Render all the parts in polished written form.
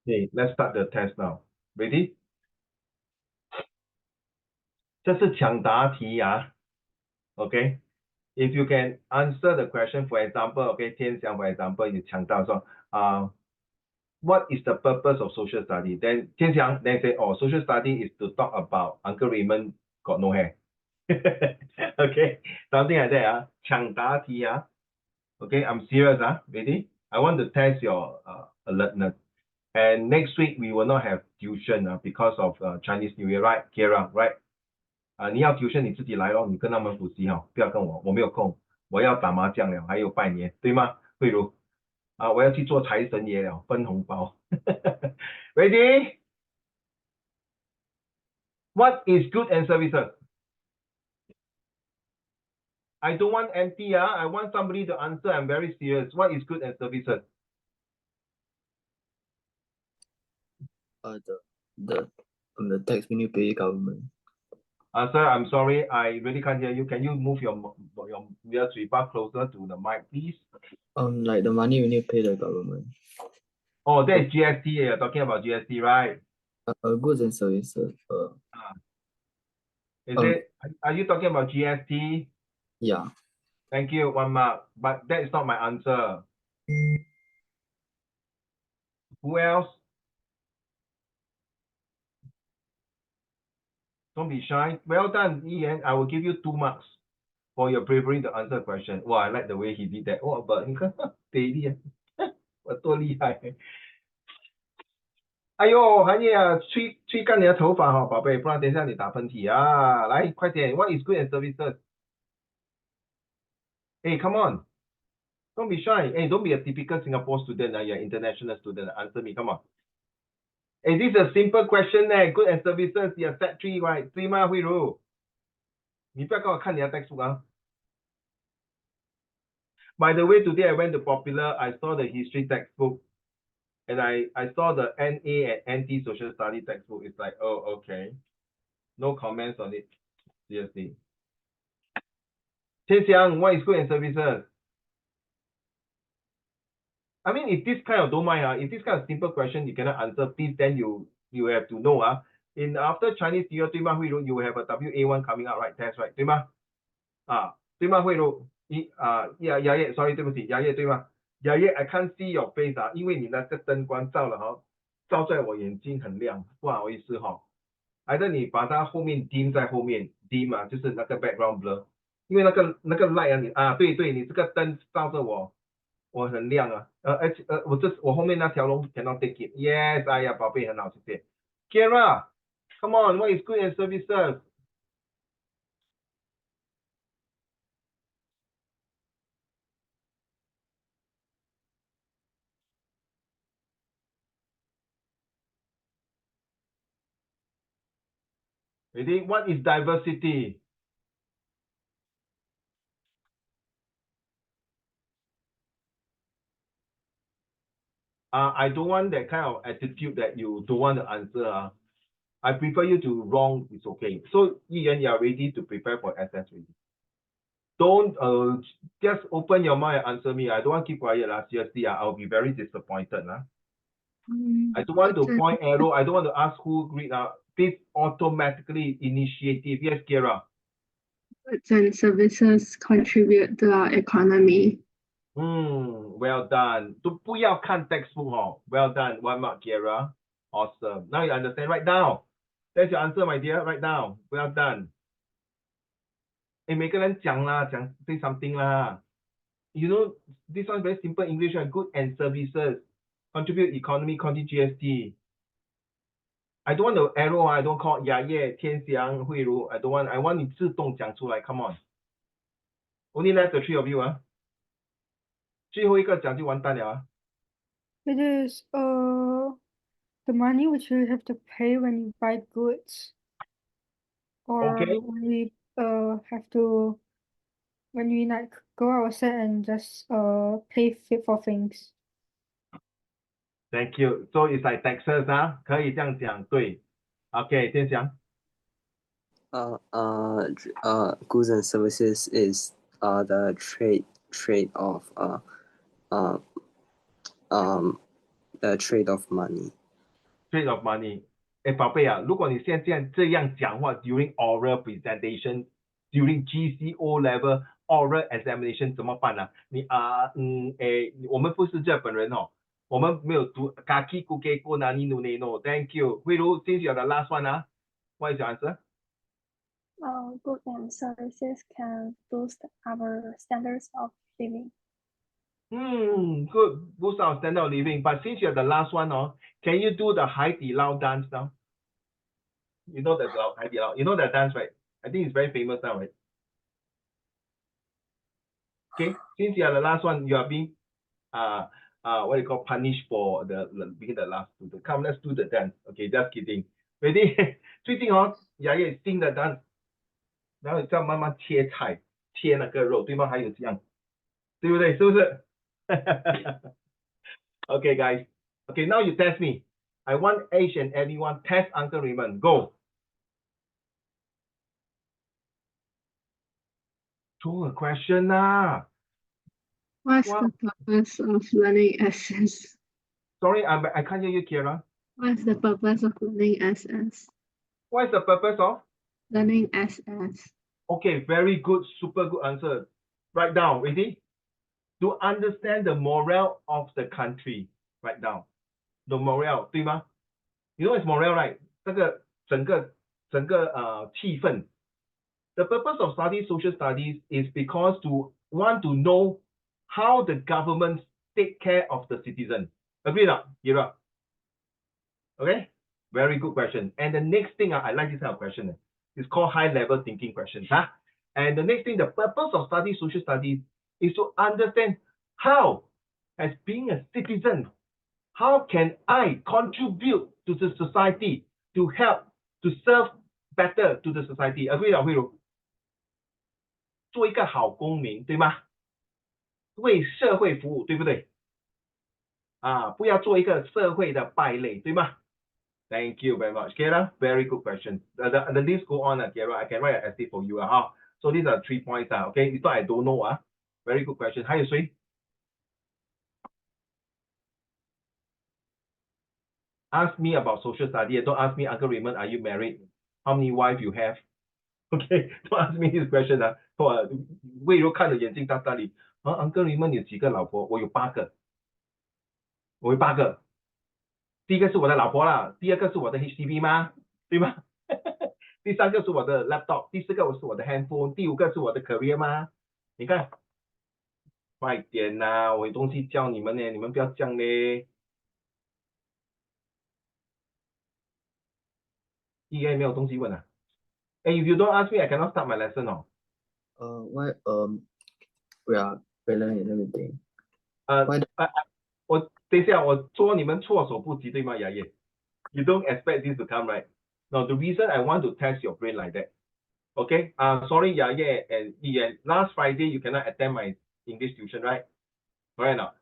Okay, let's start the test now. Ready? 这是抢答题啊。Okay. If you can answer the question, for example, okay, 天祥 for example, you 抢答说what is the purpose of social study? Then 天祥 then say, oh, social study is to talk about Uncle Raymond got no hair. Okay, something like that. 抢答题啊。Okay, I'm serious. Ready? I want to test your alertness. And next week we will not have tuition because of Chinese New Year, right, Kira? Right? 你要 tuition 你自己来咯，你跟他们补习不要跟我没有空，我要打麻将了，还有拜年，对吗？慧茹我要去做财神爷了，分红包。Ready? What is goods and services? I don't want empty. I want somebody to answer. I'm very serious. What is goods and services? The tax when you pay government. Sir, I'm sorry, I really can't hear you. Can you move your嘴巴 closer to the mic, please? Like the money when you pay the government. Oh, that is GST. You're talking about GST, right? Goods and services. Is it? Are you talking about GST? Yeah. Thank you, 1 mark. But that is not my answer. Who else? Don't be shy. Well done, Ian. I will give you 2 marks for your bravery to answer a question. Wow, I like the way he did that. Oh, but 你看 daily 我多厉害。哎呦，韩叶吹干你的头发宝贝，不然等一下你打喷嚏啊！来，快点 ，What is good and services? Hey, come on. Don't be shy. Hey, don't be a typical Singapore student. You're an international student. Answer me, come on. Hey, this is a simple question. Good and services, you're set 3, right? 对吗，慧茹？你不要跟我看你的 textbook By the way, today I went to Popular. I saw the history textbook. And I saw the NA and NT social study textbook. It's like, oh, okay. No comments on it. Seriously. Tian Xiang, what is good and services? I mean, if this kind of don't mind, if this kind of simple question you cannot answer, please then you have to know in after Chinese New Year, 对吗？慧茹 you have a WA1 coming out, right? Test, right? 对吗？对吗？慧茹雅叶 sorry 对不起，雅叶对吗？雅叶 I can't see your face 因为你那个灯光照了照在我眼睛很亮，不好意思还是你把它后面 dim 在后面 dim 就是那个 background blur，因为那个 light 对，你这个灯照着我很亮而且我后面那条龙 cannot take it。Yes， 哎呀，宝贝很好，谢谢。Kira，come on，what is good and services？ Ready? What is diversity? I don't want that kind of attitude that you don't want to answer. I prefer you to wrong. It's okay. So, Ian, you are ready to prepare for SS ready. Don't just open your mind and answer me. I don't want to keep quiet. Seriously, I'll be very disappointed. I don't want to point arrow. I don't want to ask who read. This automatically initiative. Yes, Kira. Goods and services contribute to our economy. Well done. 都不要看 textbook Well done. 1 mark, Kira. Awesome. Now you understand. Right now. That's your answer, my dear. Right now. Well done. 每个人讲 say something You know, this one very simple English. Good and services contribute economy, contribute GST. I don't want the arrow. I don't call 雅叶、天祥、慧茹 I don't want. I want 你自动讲出来 Come on. Only left the 3 of you 最后一个讲就完蛋了It is the money which you have to pay when you buy goods, or Okay. when we have to when we like go outside and just pay for things. Thank you. So it's like taxes 可以这样讲对 Okay, 天祥 Goods and services is the trade of the trade of money. Trait of money。哎，宝贝啊，如果你现在这样讲话 during oral presentation，during GCO level oral examination 怎么办呢？我们不是日本人哦，我们没有读 kaki kuke ko nani no ne no。Thank you。慧茹 since you're the last one 啊，what is your answer？ Goods and services can boost our standards of living. Good. Boost our standard of living. But since you're the last one, can you do the 海底捞 dance now? You know the 海底捞. You know that dance, right? I think it's very famous now, right? Okay. Since you're the last one, you are being what do you call punished for being the last student. Come, let's do the dance. Okay, just kidding. Ready? 最近雅叶新的 dance， 然后叫妈妈切菜，切那个肉，对吗？还有这样，对不对？是不是？Okay, guys. Okay, now you test me. I want each and everyone test Uncle Raymond. Go. 出 a question 啊。What's What? the purpose of learning SS? Sorry, I can't hear you, Kira. What's the purpose of learning SS? What is the purpose of? Learning SS. Okay, very good, super good answer. Write down, ready? To understand the morale of the country. Write down. The morale, 对吗？ You know what's morale, right? 这个整个气氛。The purpose of study social studies is because to want to know how the government take care of the citizen. Agree not, Kira? Okay, very good question. And the next thing, I like this kind of question. It's called high level thinking questions. And the next thing, the purpose of study social studies is to understand how, as being a citizen, how can I contribute to the society to help, to serve better to the society? Agree not, 慧茹？做一个好公民，对吗？为社会服务，对不对？不要做一个社会的败类，对吗？Thank you very much, Kira. Very good question. The list go on, Kira. I can write an essay for you, So these are 3 points, okay? It's not I don't know, Very good question. 还有谁 ？Ask me about social study. Don't ask me, Uncle Raymond, are you married? How many wives you have? Okay, don't ask me this question, 魏柔看着眼睛大大里，Uncle Raymond 有几个老婆？我有8个，我有8个。第一个是我的老婆啦，第二个是我的 HDB 吗？对吗？第3个是我的 laptop， 第4个是我的 handphone， 第5个是我的 career 吗？你看，快点啦，我有东西教你们呢，你们不要这样嘞。应该没有东西问啊。If you don't ask me, I cannot start my lesson wait, let me think. 我等一下，我说你们措手不及，对吗，雅叶 ？You don't expect this to come, right? No, the reason I want to test your brain like that. Okay, sorry, Yaye and Ian. Last Friday, you cannot attend my English tuition, right? Right now,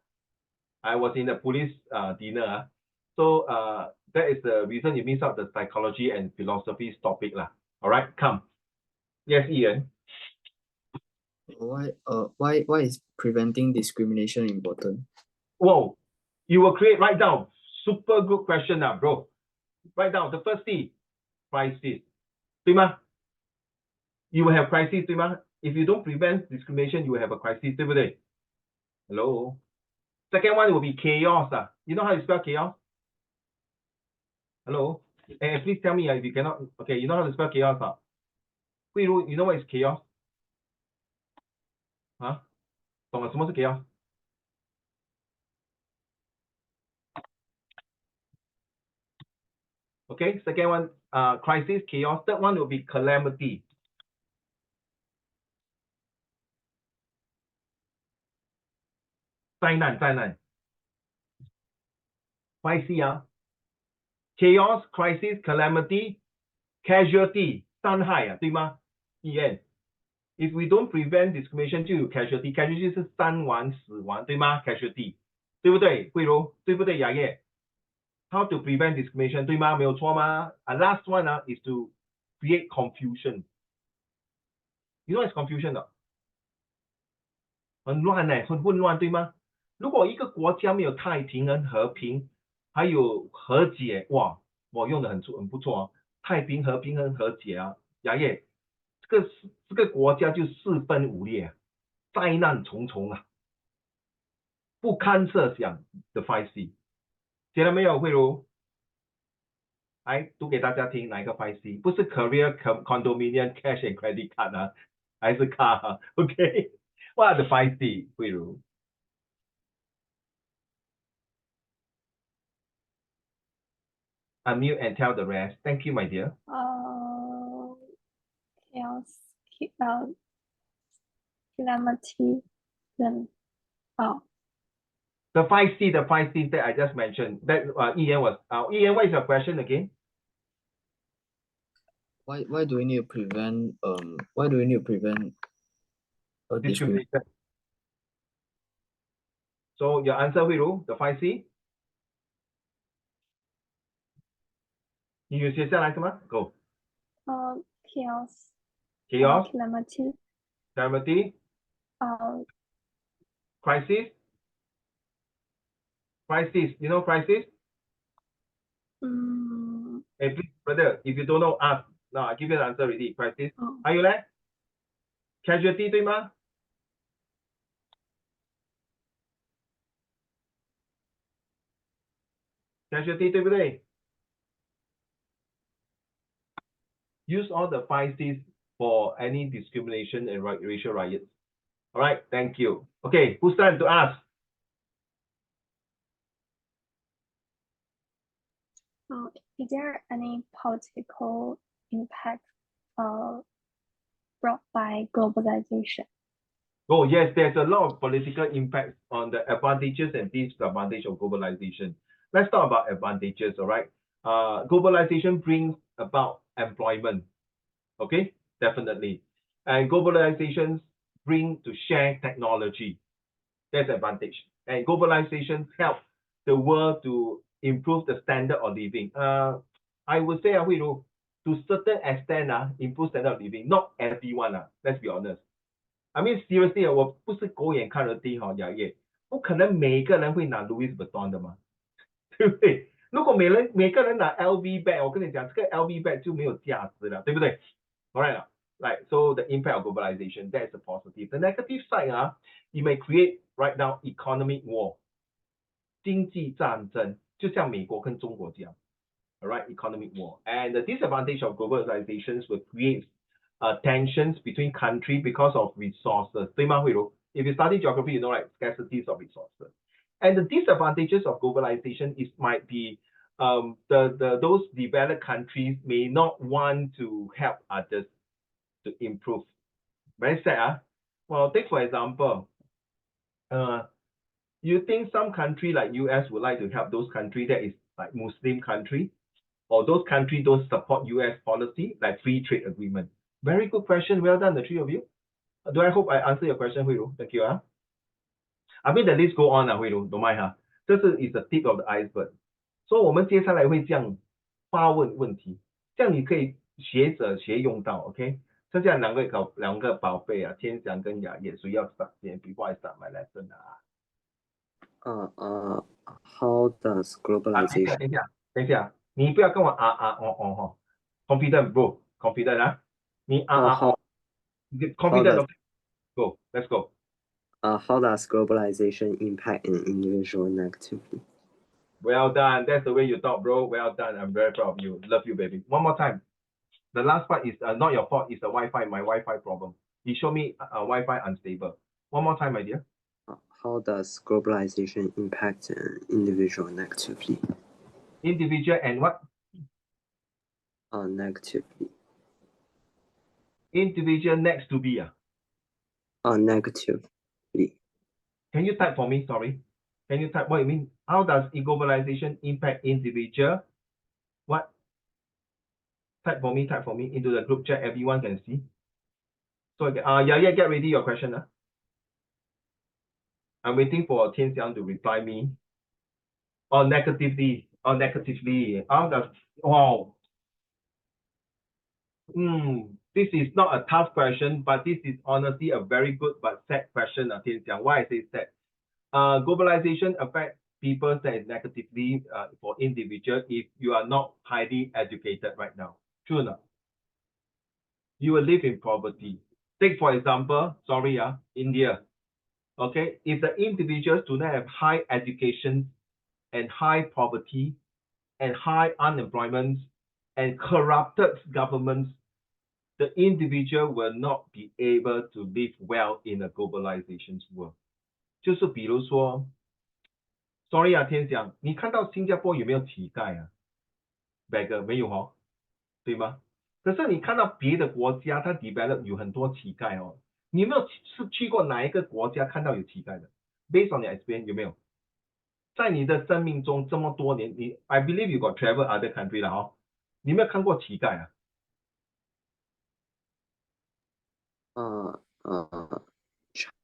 I was in the police dinner. So that is the reason you miss out the psychology and philosophy topic lah. All right, come. Yes, Ian. Why is preventing discrimination important? Whoa, you will write down. Super good question, bro. Write down the first C, crisis. 对吗？ You will have crisis, 对吗？ If you don't prevent discrimination, you will have a crisis, 对不对？ Hello. Second one will be chaos. You know how you spell chaos? Hello. And please tell me if you cannot. Okay, you know how to spell chaos? 慧茹 you know what is chaos? 懂了什么是 chaos? Okay, second one, crisis, chaos. Third one will be calamity. 灾难。YC chaos, crisis, calamity, casualty, 伤害对吗？ Ian. If we don't prevent discrimination 就有 casualty. Casualty 是伤亡、死亡，对吗 ？Casualty， 对不对？慧茹，对不对？雅叶 ？How to prevent discrimination 对吗？没有错吗？Last one is to create confusion. You know what's confusion 的？很乱很混乱，对吗？如果一个国家没有太平和平，还有和解，哇，我用的很不错哦，太平和平衡和解啊，牙业，这个国家就四分五裂啊，灾难重重啊，不堪设想的 5C， 写了没有，慧茹？来读给大家听，哪一个 5C？ 不是 career condominium cash and credit card 啊，还是 car 啊 ？OK，What are the 5C？ 慧茹？Unmute and tell the rest. Thank you, my dear. Chaos, calamity, then The 5C that I just mentioned. That Ian was. Ian, what is your question again? Why do we need to prevent discrimination? Discrimination. So your answer, Hui-Ru, the 5C? 你有写下来是吗 ？Go. chaos, Chaos, calamity, calamity, crisis. Crisis. You know crisis? Hey, please, brother, if you don't know, ask. Now I give you the answer already. Crisis. 还有呢 ？Casualty 对吗？ Casualty 对不对 ？Use all the 5Cs for any discrimination and racial riots. All right, thank you. Okay, who's time to ask? Is there any political impact brought by globalization? Oh, yes, there's a lot of political impact on the advantages and disadvantages of globalization. Let's talk about advantages, all right? Globalization brings about employment, okay? Definitely. And globalization brings to share technology. That's advantage. And globalization helps the world to improve the standard of living. I would say, to certain extent, improve standard of living. Not everyone, let's be honest. I mean, seriously, 我不是狗眼看人低哈，雅业，不可能每个人会拿 Louis Vuitton 的嘛，对不对？如果每个人拿 LV bag， 我跟你讲，这个 LV bag 就没有价值了，对不对 ？Alright, right. So the impact of globalization, that is the positive. The negative side, it may create right now economic war， 经济战争，就像美国跟中国这样。Alright, economic war. And the disadvantage of globalization will create tensions between countries because of resources. 对吗，慧茹？ If you study geography, you know, right, scarcities of resources. And the disadvantages of globalization is might be those developed countries may not want to help others to improve. Very sad, Well, take for example, you think some country like US would like to help those country that is like Muslim country, or those countries don't support US policy like free trade agreement? Very good question. Well done, the three of you. Do I hope I answer your question, Hui Ru? Thank you. I mean the list go on, Hui Ru, don't mind. This is the tip of the iceberg. So 我们接下来会这样发问问题，这样你可以学用到 ，OK？ 剩下两个宝贝啊，天翔跟雅叶，谁要 start 先 before I start my lesson How does globalization? 等一下，你不要跟我哦 ，confident bro confident 你confident go let's go. How does globalization impact an individual negatively? Well done, that's the way you talk, bro. Well done, I'm very proud of you. Love you, baby. One more time. The last part is not your fault. It's the Wi-Fi, my Wi-Fi problem. You show me Wi-Fi unstable. One more time, my dear. How does globalization impact an individual negatively? Individual and what? Negatively. Individual next to be. Negatively. Can you type for me? Sorry. Can you type what you mean? How does globalization impact individual? What? Type for me into the group chat. Everyone can see. So yeah, get ready your question. I'm waiting for Tian Xiang to reply me. Or negatively. How does wow. This is not a tough question, but this is honestly a very good but sad question, Tian Xiang. Why I say sad? Globalization affects people say negatively for individual if you are not highly educated right now. True enough. You will live in poverty. Take for example, sorry, India. Okay, if the individuals do not have high education and high poverty and high unemployment and corrupted governments, the individual will not be able to live well in a globalization world. 就是比如说 ，sorry 天讲，你看到新加坡有没有乞丐啊？beggar 没有哦，对吗？可是你看到别的国家，它 develop 有很多乞丐哦。你有没有去过哪一个国家看到有乞丐的 ？Based on your experience 有没有？在你的生命中这么多年，I believe you got travel other country 了哦，你有没有看过乞丐啊？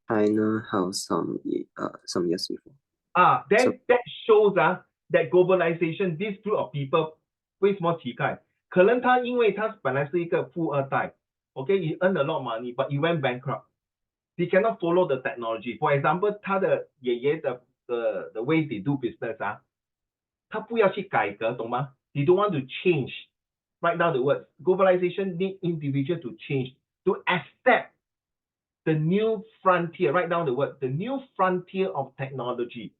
China have some years before. Then that shows that globalization, this group of people 为什么乞丐？可能他因为他本来是一个富二代 ，OK， he earned a lot of money, but he went bankrupt. He cannot follow the technology. For example， 他的爷爷的the way they do business 他不要去改革，懂吗 ？They don't want to change. Right now the word globalization need individual to change to accept the new frontier. Right now the word the new frontier of technology.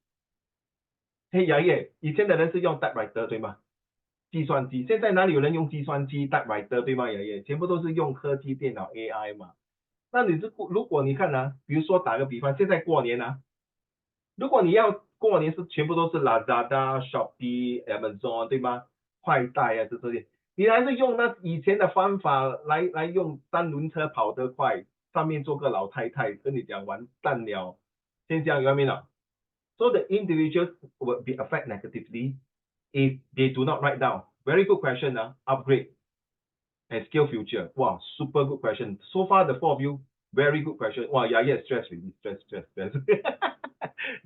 嘿，爷爷，以前的人是用 typewriter 对吗？计算机，现在哪里有人用计算机 typewriter 对吗？爷爷，全部都是用科技电脑 AI 嘛。那如果你看比如说打个比方，现在过年如果你要过年是全部都是 Lazada、Shopee、Amazon 对吗？快贷这些，你还是用那以前的方法来用三轮车跑得快，上面坐个老太太跟你讲完蛋了，先这样有没有？ So the individuals will be affected negatively if they do not write down. Very good question, upgrade and skill future. Wow, super good question. So far, the four of you, very good question. Wow, yeah, stress really, stress.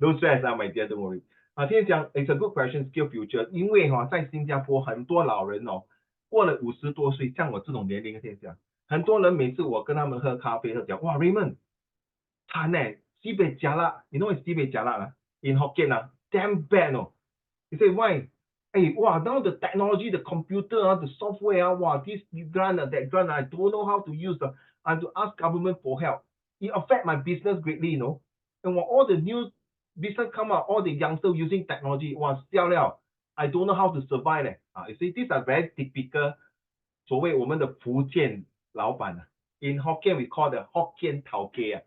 No stress, my dear, don't worry. 今天讲 it's a good question, skill future. 因为在新加坡很多老人过了50多岁，像我这种年龄的现象，很多人每次我跟他们喝咖啡，他讲哇 Raymond， 惨呢，西北加辣， you know what 西北加辣in Hokkien damn bad no. You say why? Hey, wow, now the technology, the computer, the software, wow, this grant, that grant, I don't know how to use. I have to ask government for help. It affect my business greatly, you know. And when all the new business come out, all the youngsters using technology, wow, still I don't know how to survive. You see, these are very typical 所谓我们的福建老板in Hokkien we call the Hokkien 头家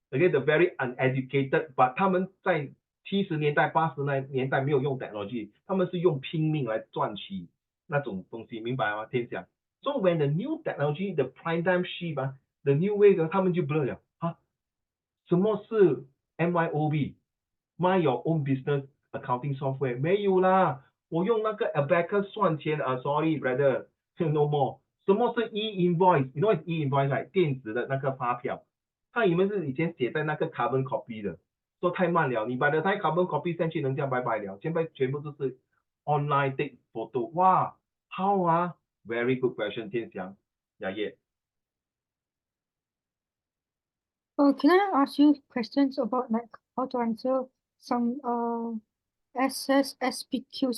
okay, the very uneducated, but 他们在70年代、80年代没有用 technology， 他们是用拼命来赚取那种东西，明白吗？天讲。So when the new technology, the paradigm shift the new way 他们就 blur 了什么是 MYOB？Mind your own business accounting software 没有啦，我用那个 Abacus 算钱sorry brother no more。什么是 e-invoice？ You know what is e-invoice right？ 电子的那个发票，它以前是以前写在那个 carbon copy 的。说太慢了，你把的太 carbon copy 上去，人家拜拜了。现在全部都是 online take photo。哇 ，how very good question， 天祥，雅叶。Can I ask you questions about like how to answer some SPQ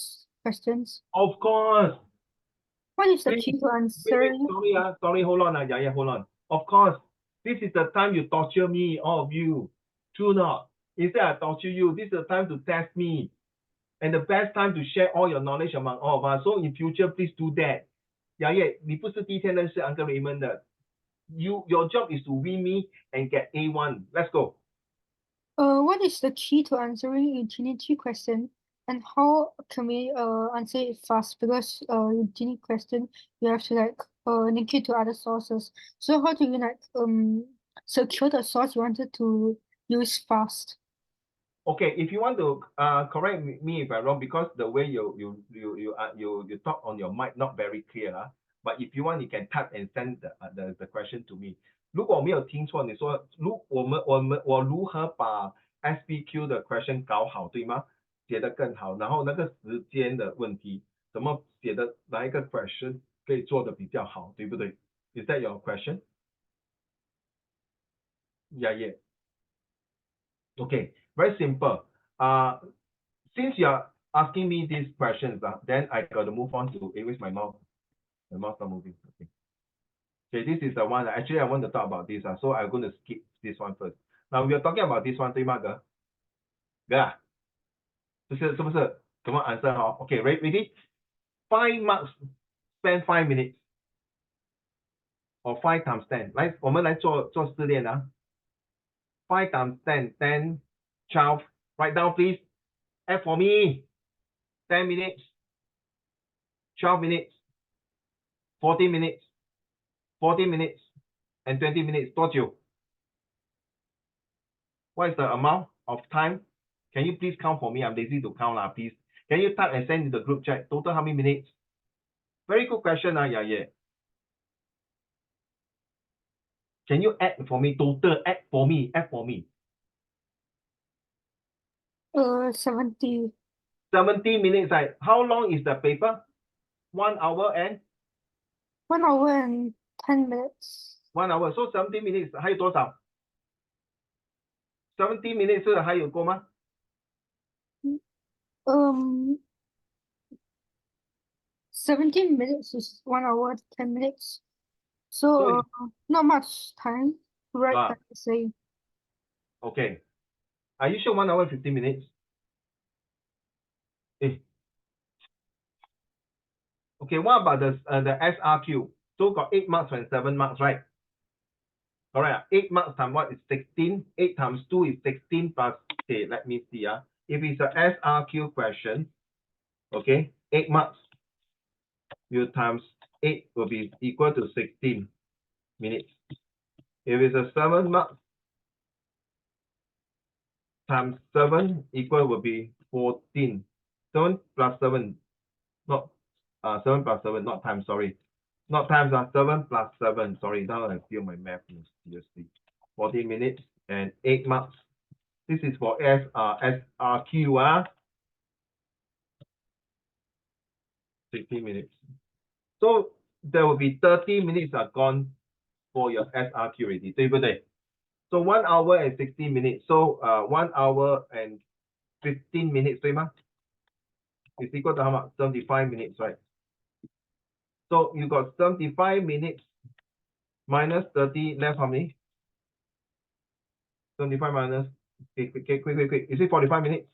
questions? Of course. What is the key to answering? Sorry, hold on, Yaya, hold on. Of course, this is the time you torture me, all of you. True not? Instead I torture you, this is the time to test me. And the best time to share all your knowledge among all of us. So in future, please do that. Yaya, 你不是第一天认识 Uncle Raymond 的。Your job is to win me and get A1. Let's go. What is the key to answering infinity question? And how can we answer it fast? Because infinity question you have to like link it to other sources. So how do you like secure the source you wanted to use fast? Okay, if you want to correct me if I'm wrong, because the way you talk on your mic not very clear but if you want you can type and send the question to me. 如果我没有听错，你说我如何把 SPQ 的 question 搞好，对吗？写得更好，然后那个时间的问题，怎么写的哪一个 question 可以做得比较好，对不对？ Is that your question? Yeah. Okay, very simple. since you are asking me these questions, then I got to move on to, where's my mouse? My mouse not moving. Okay. Okay, this is the one. Actually, I want to talk about this. So I'm going to skip this one first. Now we are talking about this one, 对吗哥？对啊，是不是？怎么 answer 好 ？Okay, ready? 5 marks, spend 5 minutes, or 5 times 10. 来，我们来做试炼啊。5 times 10, 10, 12. Write down, please. F for me. 10 minutes, 12 minutes, 14 minutes, 40 minutes, and 20 minutes. 多久？ What is the amount of time? Can you please count for me? I'm lazy to count, please. Can you type and send in the group chat? Total how many minutes? Very good question, yeah. Can you add for me? Total, add for me. 70. 70 minutes, right? How long is the paper? 1 hour and 1 hour and 10 minutes. 1 hour. So 70 minutes 还有多少？ 70 minutes 是还有够吗？ 17 minutes is 1 hour, 10 minutes. So not much time to write that essay. Okay. Are you sure 1 hour 15 minutes? Okay, what about the SRQ? So got 8 marks and 7 marks, right? Correct. 8 marks times what is 16? 8 times 2 is 16 plus, okay, let me see. If it's a SRQ question, okay, 8 marks, you times 8 will be equal to 16 minutes. If it's a 7 marks, times 7 equal will be 14. 7 plus 7, not 7 plus 7, not times, sorry. Not times, 7 plus 7, sorry, now I feel my math seriously. 14 minutes and 8 marks. This is for SRQ, 60 minutes. So there will be 30 minutes are gone for your SRQ already, 对不对? So 1 hour and 60 minutes. So 1 hour and 15 minutes, 对吗? Is equal to how much? 75 minutes, right? So you got 75 minutes minus 30 left how many? 75 minus, quick. Is it 45 minutes?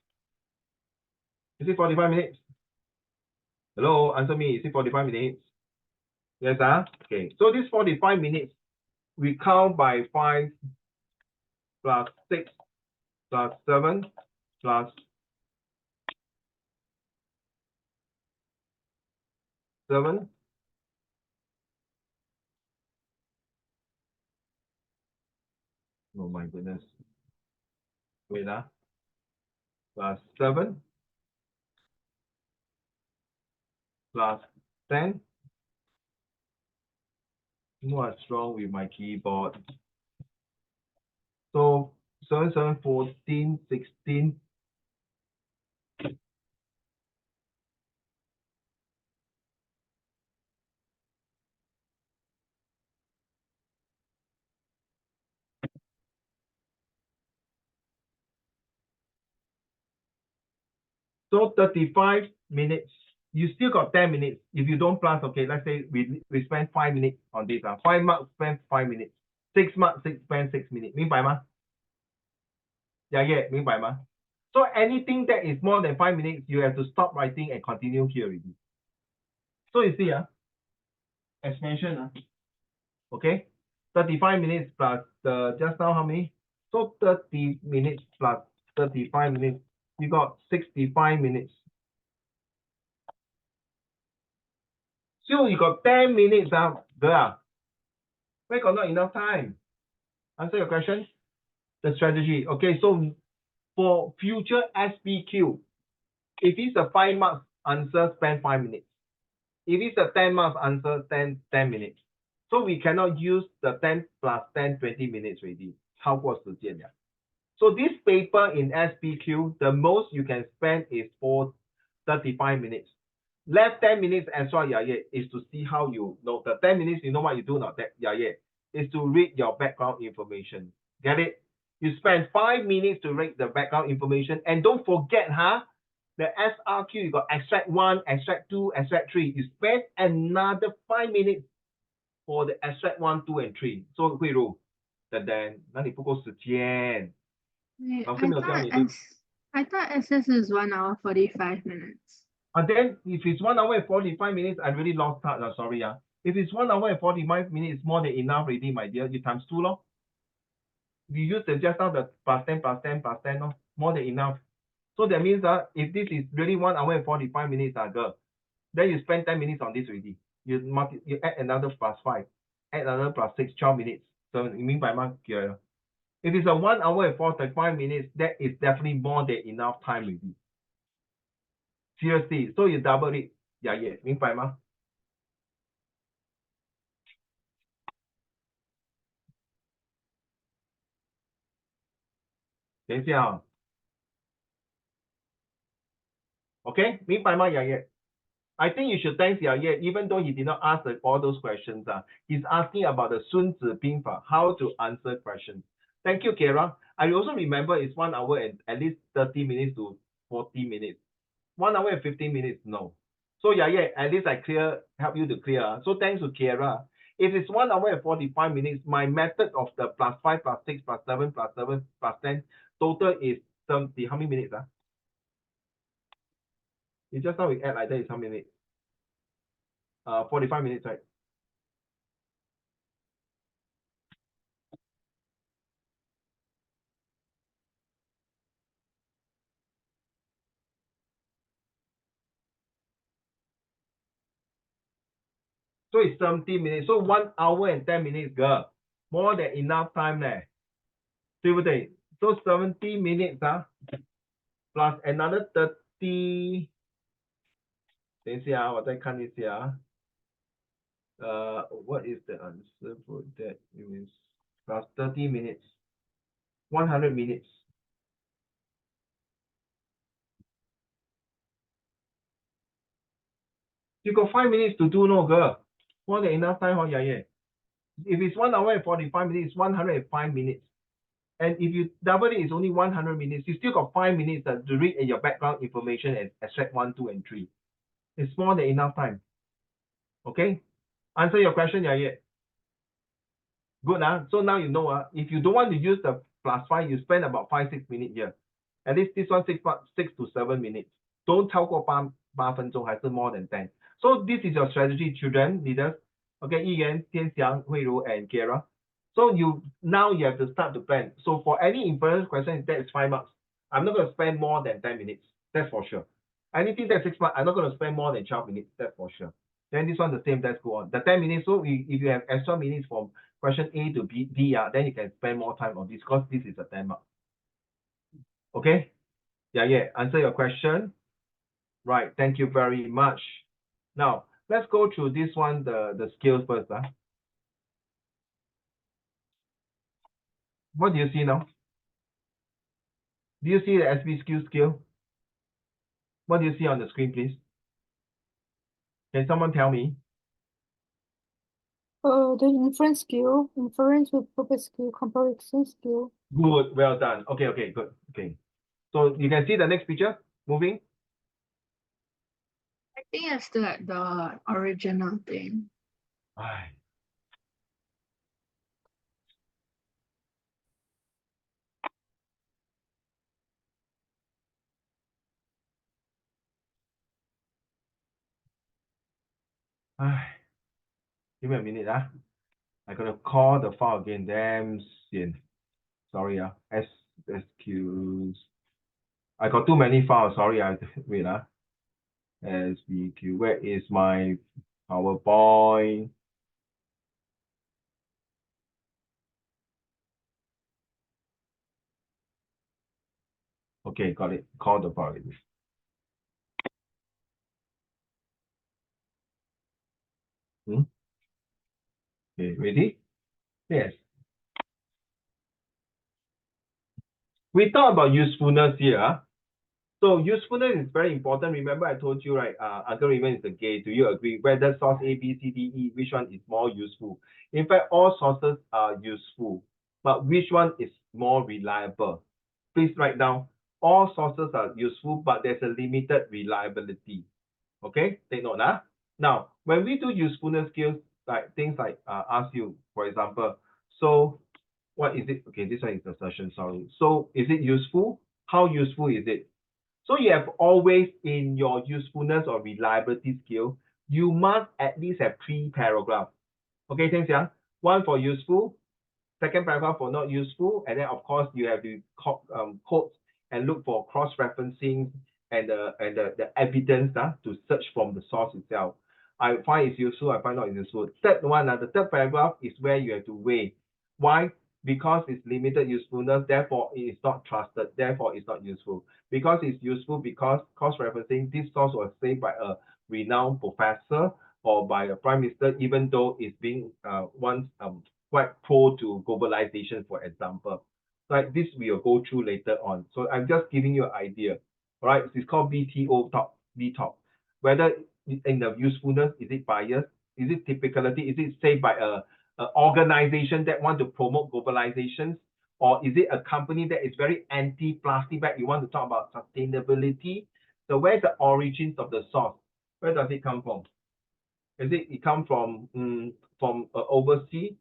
Is it 45 minutes? Hello, answer me. Is it 45 minutes? Yes, okay. So this 45 minutes, we count by 5 plus 6 plus 7 plus 7. Oh my goodness. Wait, plus 7 plus 10. What's wrong with my keyboard? So 7, 7, 14, 16. So 35 minutes. You still got 10 minutes. If you don't plus, okay, let's say we spend 5 minutes on this. 5 marks spend 5 minutes. 6 marks spend 6 minutes. 明白吗? Yeah, 明白吗? So anything that is more than 5 minutes, you have to stop writing and continue here already. So you see, as mentioned, okay, 35 minutes plus just now how many? So 30 minutes plus 35 minutes, you got 65 minutes. So you got 10 minutes there. Where got not enough time? Answer your question. The strategy. Okay, so for future SPQ, if it's a 5 marks answer, spend 5 minutes. If it's a 10 marks answer, 10 minutes. So we cannot use the 10 plus 10, 20 minutes already. 超过时间了. So this paper in SPQ, the most you can spend is for 35 minutes. Left 10 minutes extra, is to see how you know. The 10 minutes, you know what you do now, is to read your background information. Get it? You spend 5 minutes to read the background information. And don't forget, The SRQ, you got extract 1, extract 2, extract 3. You spend another 5 minutes for the extract 1, 2, and 3. So, 慧茹，等，那你不够时间。 Wait, 老师没有教你对。 I thought SS is 1 hour 45 minutes. And then if it's 1 hour and 45 minutes, I really lost touch. Sorry. If it's 1 hour and 45 minutes, more than enough already, my dear. You times 2 lor. You use the just now the plus 10, no? More than enough. So that means if this is really 1 hour and 45 minutes, girl, then you spend 10 minutes on this already. You add another plus 5, add another plus 6, 12 minutes. So you mean by month? If it's a 1 hour and 45 minutes, that is definitely more than enough time already. Seriously, so you double it. Yeah, 明白吗？ 等一下啊 ，OK， 明白吗，雅叶 ？I think you should thank 雅叶 even though he did not ask all those questions. He's asking about the 孙子兵法, how to answer questions. Thank you, Kara. I also remember it's 1 hour and at least 30 minutes to 40 minutes. 1 hour and 15 minutes, no. So yeah, at least I help you to clear. So thanks to Kara. If it's 1 hour and 45 minutes, my method of the plus 5, plus 6, plus 7, plus 7, plus 10, total is 70. How many minutes? It's just now we add like that is how many minutes? 45 minutes, right? So it's 70 minutes. So 1 hour and 10 minutes, girl. More than enough time there. 对不对? So 70 minutes, plus another 30. 等一下，我再看一下。What is the answer for that? It is plus 30 minutes. 100 minutes. You got 5 minutes to do, no, girl. More than enough time, yeah. If it's 1 hour and 45 minutes, 105 minutes. And if you double it, it's only 100 minutes. You still got 5 minutes to read your background information and extract 1, 2, and 3. It's more than enough time. Okay? Answer your question, yeah. Good, so now you know, if you don't want to use the plus 5, you spend about 5, 6 minutes here. At least this one 6 to 7 minutes. Don't 超过8分钟 还是 more than 10. So this is your strategy, children, leaders. Okay, Ian, Tian Xiang, Hui Ru, and Kara. So now you have to start to plan. So for any inference question, that is 5 marks. I'm not going to spend more than 10 minutes. That's for sure. Anything that's 6 marks, I'm not going to spend more than 12 minutes. That's for sure. Then this one the same. Let's go on. The 10 minutes. So if you have extra minutes from question A to D, then you can spend more time on this because this is a 10 mark. Okay? Yeah. Answer your question. Right. Thank you very much. Now let's go through this one, the skills first. What do you see now? Do you see the SB skill? What do you see on the screen, please? Can someone tell me? The inference skill, inference with purpose skill, comparison skill. Good, well done. Okay, good. Okay. So you can see the next picture moving. I think it's like the original thing. Ay. Give me a minute. I'm gonna call the file again. Damn sin. Sorry, SQs. I got too many files. Sorry, wait. SBQ. Where is my PowerPoint? Okay, got it. Call the file. Okay, ready? Yes. We talk about usefulness here. So usefulness is very important. Remember I told you, right? Uncle Raymond is a gay. Do you agree? Whether source A, B, C, D, E, which one is more useful? In fact, all sources are useful, but which one is more reliable? Please write down. all sources are useful, but there's a limited reliability. Okay, take note. Now, when we do usefulness skills, like things like ask you, for example, so what is it? Okay, this one is assertion, sorry. So is it useful? How useful is it? So you have always in your usefulness or reliability skill, you must at least have 3 paragraphs. Okay, thanks, yeah. One for useful, second paragraph for not useful, and then of course you have to quote and look for cross-referencing and the evidence to search from the source itself. I find it's useful, I find not useful. Third one, the third paragraph is where you have to weigh. Why? Because it's limited usefulness, therefore it is not trusted, therefore it's not useful. Because it's useful because cross-referencing, this source was saved by a renowned professor or by a prime minister, even though it's being once quite pro to globalization, for example. Like this, we will go through later on. So I'm just giving you an idea. All right, it's called VTO top, VTOP. Whether in the usefulness, is it bias? Is it typicality? Is it saved by a organization that want to promote globalization? Or is it a company that is very anti-plastic bag? You want to talk about sustainability? So where's the origins of the source? Where does it come from? Is it come from overseas?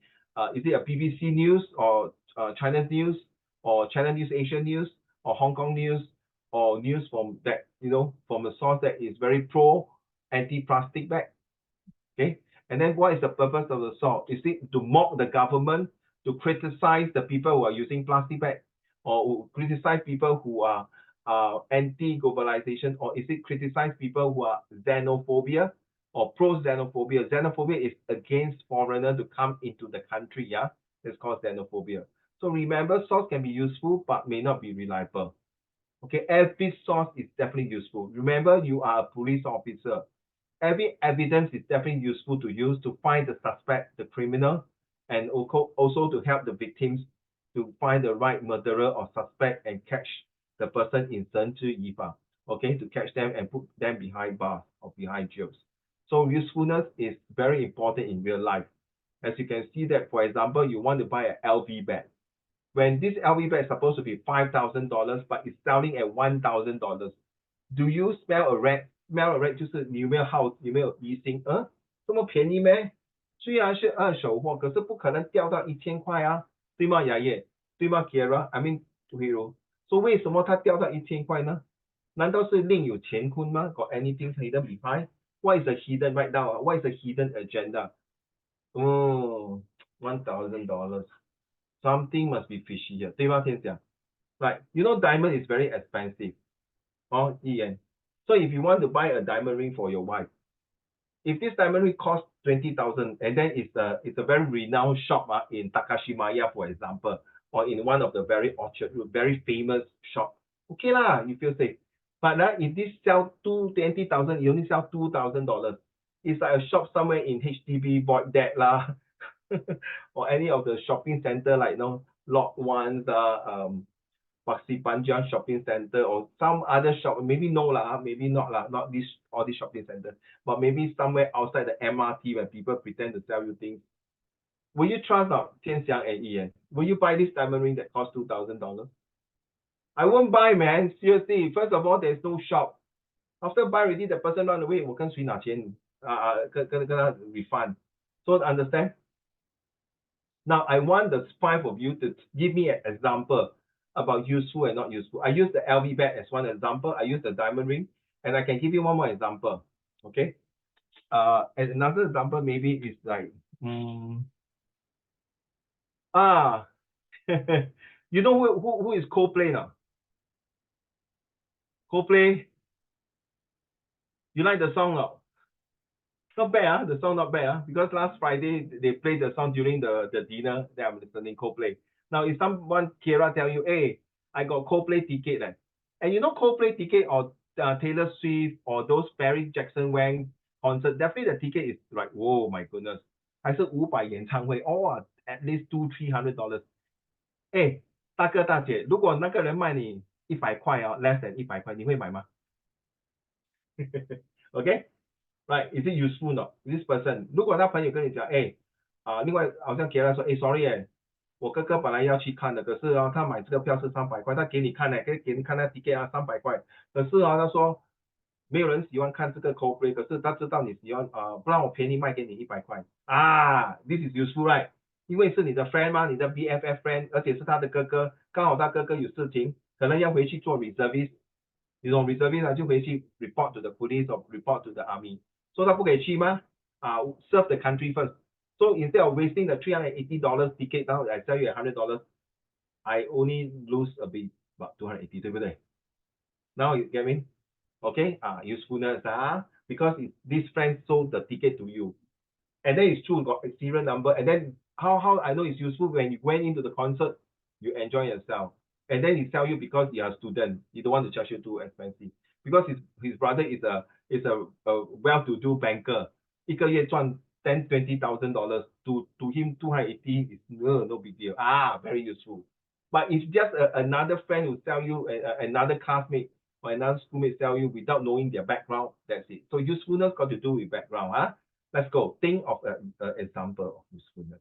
Is it a BBC news or China news or China News Asia News or Hong Kong news or news from that, from a source that is very pro anti-plastic bag? Okay, and then what is the purpose of the source? Is it to mock the government, to criticize the people who are using plastic bag, or criticize people who are anti-globalization, or is it criticize people who are xenophobia or pro-xenophobia? Xenophobia is against foreigners to come into the country, yeah? It's called xenophobia. So remember, source can be useful, but may not be reliable. Okay, every source is definitely useful. Remember, you are a police officer. Every evidence is definitely useful to use to find the suspect, the criminal, and also to help the victims to find the right murderer or suspect and catch the person in 绳之以法, okay, to catch them and put them behind bars or behind jails. So usefulness is very important in real life. As you can see that, for example, you want to buy an LV bag. When this LV bag is supposed to be $5,000, but it's selling at $1,000, do you smell a rat? Smell a rat 就是你有没有疑心？这么便宜咩？虽然是二手货，可是不可能掉到1000块啊，对吗，雅叶？对吗 ，Kira？ I mean， 譬如，所以为什么它掉到1000块呢？难道是另有乾坤吗 ？Got anything hidden behind? What is the hidden right now? What is the hidden agenda? Oh, $1,000. Something must be fishy here, 对吗，天祥？ Right, diamond is very expensive. Ian. So if you want to buy a diamond ring for your wife, if this diamond ring costs 20,000, and then it's a very renowned shop in Takashimaya, for example, or in one of the very famous shop, okay lah, you feel safe. But if this sell 20,000, you only sell $2,000. It's like a shop somewhere in HDB void deck lah, or any of the shopping center like Lot 1, Paksi Panjang shopping center or some other shop, maybe no lah, maybe not lah, not this all these shopping center, but maybe somewhere outside the MRT when people pretend to sell you things. Will you trust Tian Xiang and Ian? Will you buy this diamond ring that costs $2,000? I won't buy, man. Seriously. First of all, there's no shop. After buy already, the person run away. 我跟谁拿钱？跟他 refund. So understand? Now I want the 5 of you to give me an example about useful and not useful. I use the LV bag as one example. I use the diamond ring, and I can give you one more example. Okay. And another example maybe is like, you know who is Coldplay now? Coldplay. You like the song now? Not bad, the song not bad, because last Friday they played the song during the dinner that I'm listening, Coldplay. Now, if someone, Kira, tell you, hey, I got Coldplay ticket, and you know Coldplay ticket or Taylor Swift or those Barry Jackson Wang concert, definitely the ticket is like, whoa, my goodness. 还是500演唱会 at least $200-300. 哎，大哥大姐，如果那个人卖你100块less than 100块，你会买吗？ Okay, right? Is it useful not? This person， 如果他朋友跟你讲，另外好像 Kira 说，sorry 我哥哥本来要去看的，可是啊，他买这个票是300块，他给你看呢，给你看那 ticket 啊300块，可是啊，他说没有人喜欢看这个 Coldplay，可是他知道你喜欢不然我便宜卖给你100块啊 ，this is useful right？因为是你的 friend 吗？你的 BFF friend， 而且是他的哥哥，刚好他哥哥有事情，可能要回去做 reservist， 你懂 reservist 就回去 report to the police or report to the army， 说他不可以去吗？serve the country first。So instead of wasting the $380 ticket, now I sell you $100, I only lose a bit, about 280, 对不对？ Now you get me? Okay, usefulness, because this friend sold the ticket to you. And then it's true, got a serial number. And then how I know it's useful when you went into the concert, you enjoy yourself. And then he sell you because you are a student. He don't want to charge you too expensive. Because his brother is a well-to-do banker. 一个月赚$10,000-$20,000. To him, 280 is no big deal. Very useful. But it's just another friend who sell you, another classmate or another schoolmate sell you without knowing their background. That's it. So usefulness got to do with background. Let's go. Think of an example of usefulness.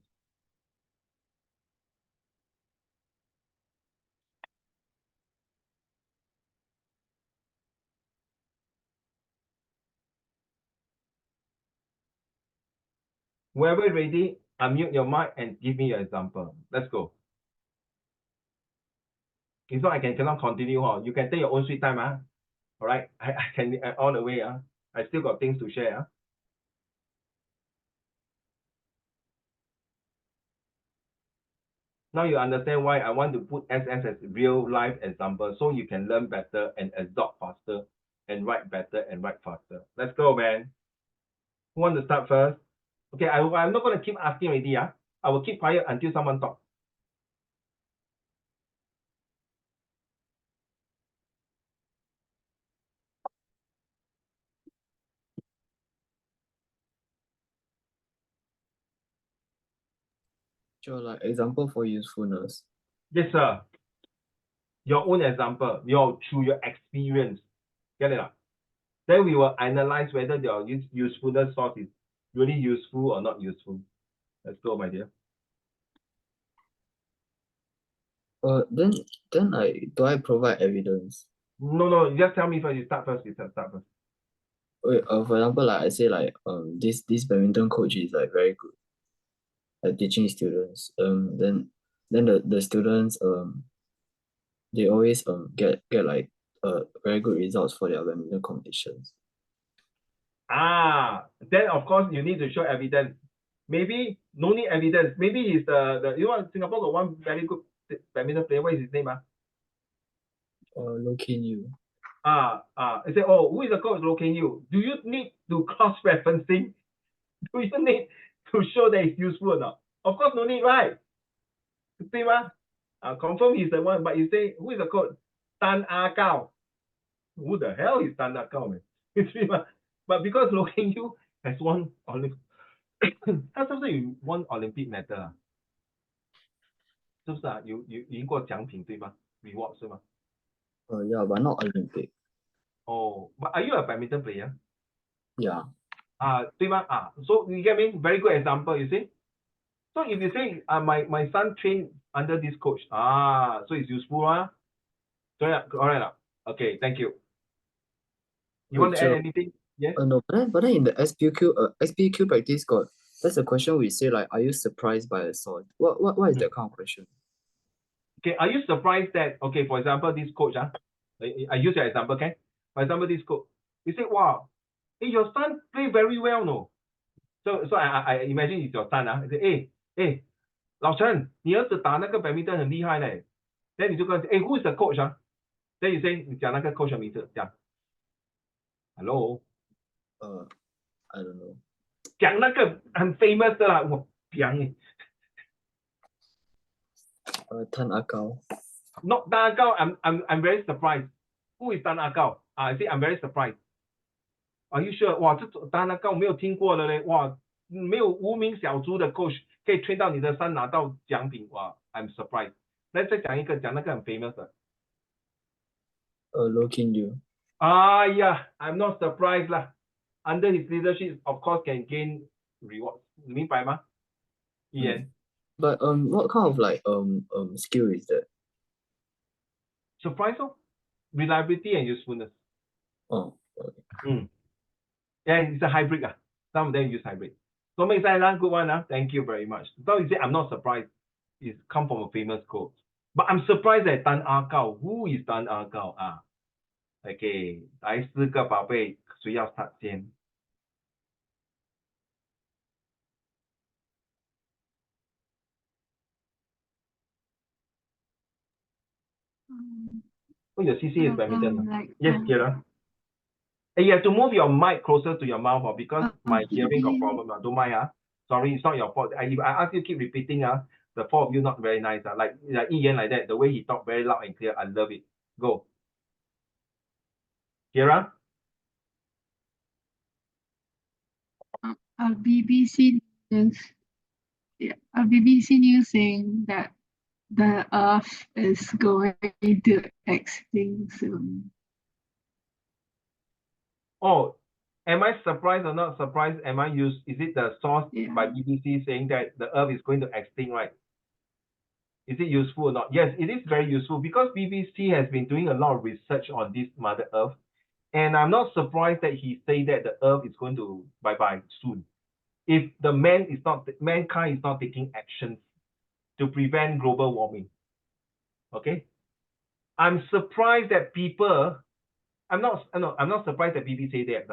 Wherever ready, unmute your mic and give me your example. Let's go. If not, I cannot continue. You can take your own sweet time. All right. I can all the way. I still got things to share. Now you understand why I want to put SS as real life example so you can learn better and absorb faster and write better and write faster. Let's go, man. Who want to start first? Okay, I'm not going to keep asking already. I will keep quiet until someone talks. So like example for usefulness. Yes, sir. Your own example, through your experience. Get it? Then we will analyze whether your usefulness source is really useful or not useful. Let's go, my dear. Then do I provide evidence? No, you just tell me first. You start first. Okay, for example, like I say this badminton coach is like very good at teaching students. Then the students they always get like very good results for their badminton competitions. Then of course you need to show evidence. Maybe no need evidence. Maybe he's the Singapore got one very good badminton player. What is his name? Low Kin Yu. I say, oh, who is the coach locating you? Do you need to cross-referencing? Do you need to show that it's useful or not? Of course, no need, right? Confirm he's the one, but you say, who is the coach? Tan Ah Gao. Who the hell is Tan Ah Gao, man? But because locating you has won Olympic, 他是不是有 won Olympic medal 是不是有赢过奖品对吗 ？Reward 是吗？ Yeah, but not Olympic. Oh, but are you a badminton player? Yeah. 对吗？So you get me? Very good example, you see? So if you say my son trained under this coach, so it's useful, So yeah, all right. Okay, thank you. You want to add anything? Yes? No, but then in the SPQ practice that's a question we say like, are you surprised by a source? What is that kind of question? Okay, are you surprised that, okay, for example, this coach, I use your example, okay? For example, this coach, you say, wow, hey, your son play very well, no? So I imagine it's your son, I say, hey, 老陈，你儿子打那个 badminton 很厉害嘞。Then 你就跟他说，who is the coach Then you say 你讲那个 coach 的名字，讲 ，hello， I don't know. 讲那个很 famous 的啦，我讲你。Tan Ah Gao. Not Tan Ah Gao, I'm very surprised. Who is Tan Ah Gao? I say I'm very surprised. Are you sure? 哇，这Tan Ah Gao 没有听过的嘞，哇，没有无名小卒的 coach 可以 train 到你的 son 拿到奖品，哇 ，I'm surprised. 来再讲一个，讲那个很 famous 的。Low Kin Yu. I'm not surprised 啦。Under his leadership, of course, can gain rewards. 你明白吗？一言。But what kind of like skill is that? Surprise, oh? Reliability and usefulness. Oh, okay. Yeah, it's a hybrid. Some of them use hybrid. So make sense, good one. Thank you very much. So you say I'm not surprised. It's come from a famous quote. But I'm surprised at Tan Ah Gao. Who is Tan Ah Gao? OK，来4个宝贝，谁要start先？Oh, your CC is badminton. Yes, Kira. And you have to move your mic closer to your mouth because my hearing got problem. Don't mind. Sorry, it's not your fault. I ask you keep repeating. The four of you not very nice. Like Ian like that. The way he talk very loud and clear. I love it. Go. Kira? BBC news. Yeah, BBC news saying that the Earth is going to extinct soon. Oh, am I surprised or not surprised? Am I used? Is it the source by BBC saying that the Earth is going to extinct, right? Is it useful or not? Yes, it is very useful because BBC has been doing a lot of research on this Mother Earth. And I'm not surprised that he say that the Earth is going to bye-bye soon. If the mankind is not taking action to prevent global warming. Okay? I'm surprised that people, I'm not surprised that people say that,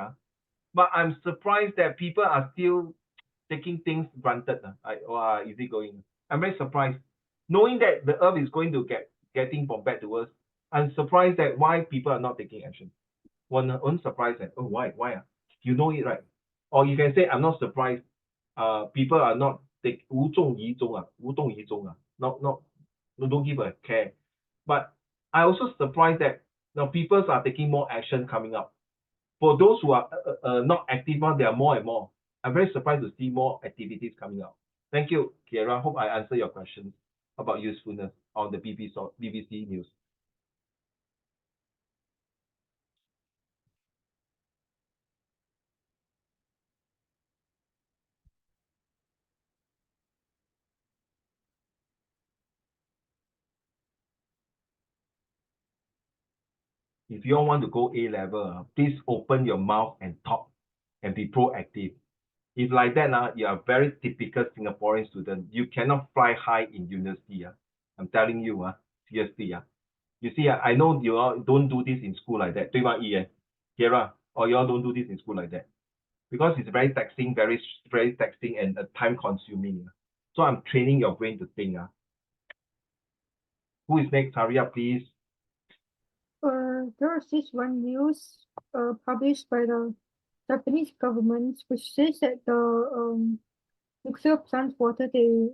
but I'm surprised that people are still taking things granted. Is it going? I'm very surprised. Knowing that the Earth is going to getting from bad to worse, I'm surprised that why people are not taking action. One surprise that, oh, why? You know it, right? Or you can say, I'm not surprised. People are not don't give a care. But I also surprised that now people are taking more action coming up. For those who are not active, there are more and more. I'm very surprised to see more activities coming out. Thank you, Kiera. Hope I answer your questions about usefulness on the BBC News. If you all want to go A level, please open your mouth and talk and be proactive. If like that, you are a very typical Singaporean student. You cannot fly high in university. I'm telling you, seriously. You see, I know you all don't do this in school like that. 对吧, Ian? Kiera, or you all don't do this in school like that. Because it's very taxing, very taxing and time consuming. So I'm training your brain to think. Who is next? Hurry up, please. There was this one news published by the Japanese government which says that the nuclear plant water they